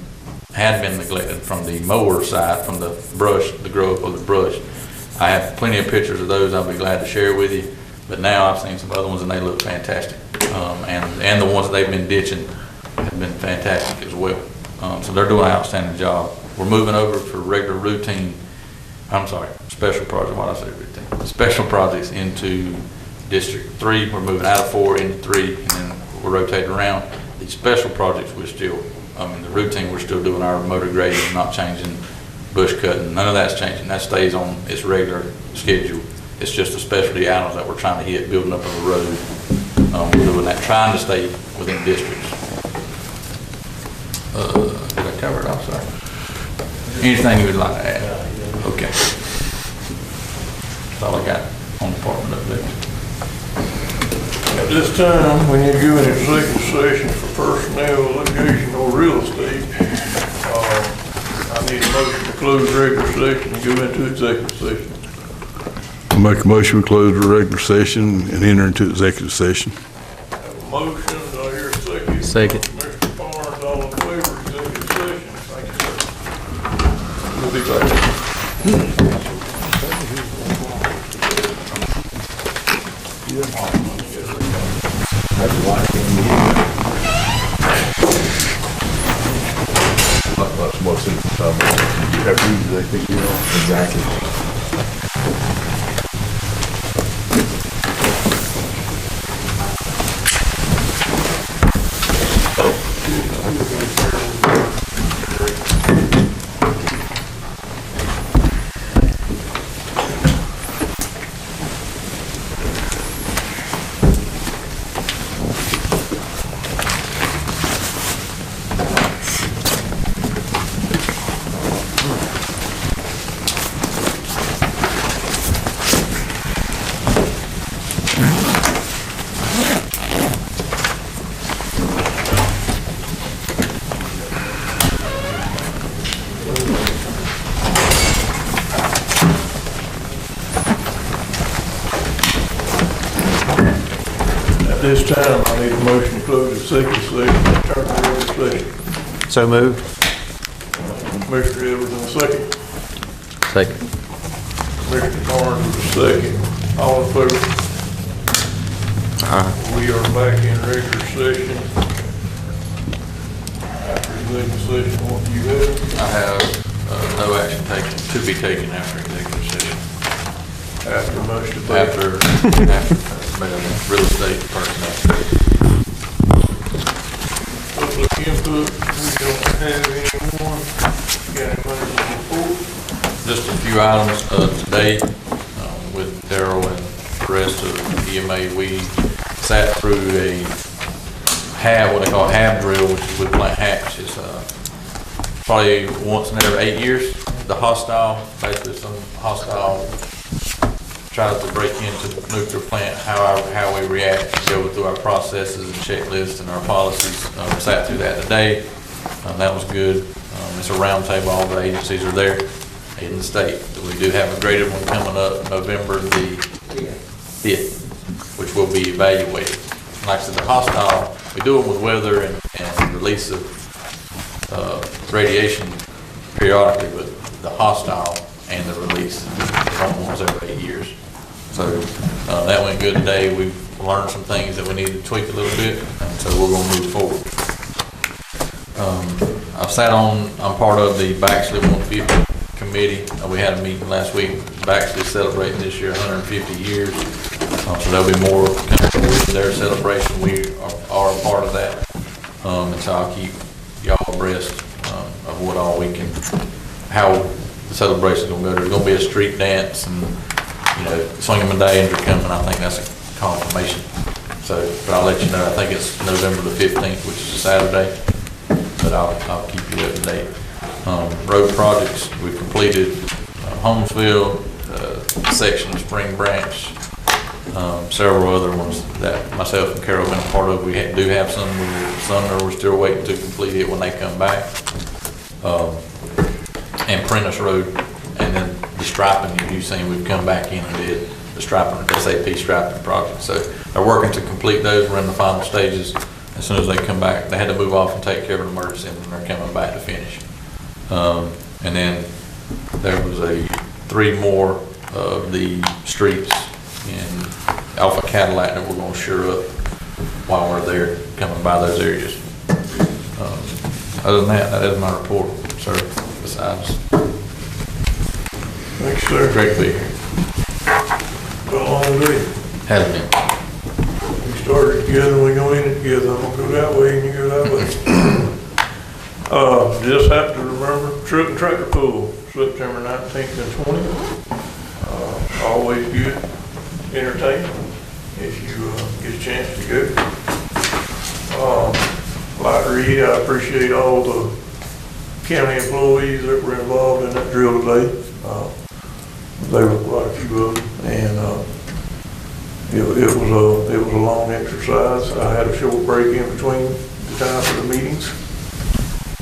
[SPEAKER 4] neglected from the mower side, from the brush, the grow up of the brush. I have plenty of pictures of those I'll be glad to share with you. But now I've seen some other ones and they look fantastic. And the ones they've been ditching have been fantastic as well. So they're doing an outstanding job. We're moving over for special projects, what I say routine? Special projects into District 3. We're moving out of 4 into 3 and then we're rotating around. The special projects the routine, we're still doing our motor grading, not changing bush cutting. None of that's changing. That stays on its regular schedule. It's just the specialty items that we're trying to hit, building up on the road. We're doing that, trying to stay within districts. Did I cover it? I'm sorry. Anything you would like to add? Okay. That's all I got on department updates.
[SPEAKER 1] At this time, we need to go into executive session for personnel, litigation, or real estate. I need a motion to close regular session and go into executive session.
[SPEAKER 3] I'll make a motion to close the regular session and enter into executive session.
[SPEAKER 1] Have a motion, do I hear a second?
[SPEAKER 13] Second.
[SPEAKER 1] Mr. Barnes, all in favor, executive session. Thank you, sir. We'll be back.
[SPEAKER 11] What's in the time? You have reasons they think you're on. Exactly.
[SPEAKER 1] At this time, I need a motion to close the executive session and turn to regular session.
[SPEAKER 6] So moved.
[SPEAKER 1] Mr. Edwards, in a second.
[SPEAKER 13] Second.
[SPEAKER 1] Mr. Barnes, in a second. All in favor? We are back in regular session. After executive session, what do you have?
[SPEAKER 4] I have no action taken, to be taken after executive session.
[SPEAKER 1] After much debate.
[SPEAKER 4] After real estate personnel.
[SPEAKER 1] Public input, we don't have anyone. Got anybody report?
[SPEAKER 4] Just a few items today with Darrell and the rest of EMA. We sat through what they call a HAB drill, which is we plant hatch. It's probably once in every 8 years. The hostile, basically some hostile tries to break into the nuclear plant, how we react, go through our processes and checklists and our policies. Sat through that today. That was good. It's a round table. All the agencies are there in the state. We do have a graded one coming up November the 5th, which will be evaluated. Like I said, the hostile, we do them with weather and release of radiation periodically, but the hostile and the release is once every 8 years. So that went good today. We've learned some things that we need to tweak a little bit, and so we're going to move forward. I'm part of the Baxley 150 committee. We had a meeting last week. Baxley celebrating this year 150 years. So there'll be more coming with their celebration. We are a part of that. And so I'll keep y'all abreast of what all we can, how the celebration is going to go. There's going to be a street dance and, Swinging Medallions are coming. I think that's a confirmation. So, but I'll let you know. I think it's November the 15th, which is a Saturday. But I'll keep you up to date. Road projects, we've completed Holmesville, section of Spring Branch, several other ones that myself and Carol have been a part of. We do have some with Sumner. We're still waiting to complete it when they come back. And Prentice Road, and then the striping you've seen, we've come back in and did the striping, SAP striping project. So they're working to complete those. We're in the final stages. As soon as they come back, they had to move off and take care of an emergency, and then they're coming back to finish. And then there was 3 more of the streets in Alpha Cadillac that we're going to shore up while we're there, coming by those areas. Other than that is my report, sir. Besides,
[SPEAKER 1] thanks, sir.
[SPEAKER 4] Great to be here.
[SPEAKER 1] Got a long day.
[SPEAKER 4] Has been.
[SPEAKER 1] We started together and we go in it together. I'm gonna go that way and you go that way. Just have to remember truck and tractor pull, September 19th and 20th. Always good, entertaining if you get a chance to go. Like Reed, I appreciate all the county employees that were involved in that drill today. There were quite a few of them, and it was a long exercise. I had a short break in between the time for the meetings.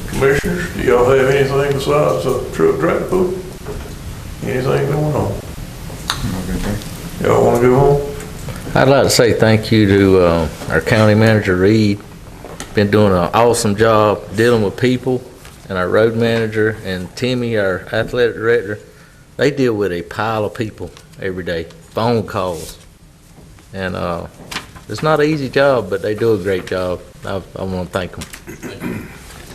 [SPEAKER 1] Commissioners, do y'all have anything besides a truck tractor pull? Anything going on? Y'all wanna go home?
[SPEAKER 13] I'd like to say thank you to our county manager, Reed. Been doing an awesome job dealing with people, and our road manager and Timmy, our athletic director. They deal with a pile of people every day, phone calls. And it's not an easy job, but they do a great job. I want to thank them.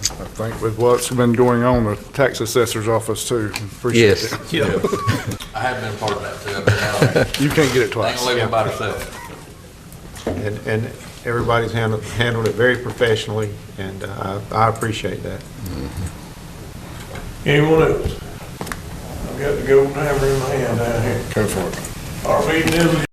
[SPEAKER 8] I think with what's been going on, the tax assessor's office too, appreciate
[SPEAKER 13] Yes.
[SPEAKER 8] it.
[SPEAKER 4] I have been part of that too. I've been down there.
[SPEAKER 8] You can't get it
[SPEAKER 4] Ain't
[SPEAKER 8] twice.
[SPEAKER 4] gonna live by herself.
[SPEAKER 6] And everybody's handled it very professionally, and I appreciate that.
[SPEAKER 1] Anyone else? I've got the golden hammer in my hand down here.
[SPEAKER 8] Go for it.
[SPEAKER 1] Our meeting is adjourned.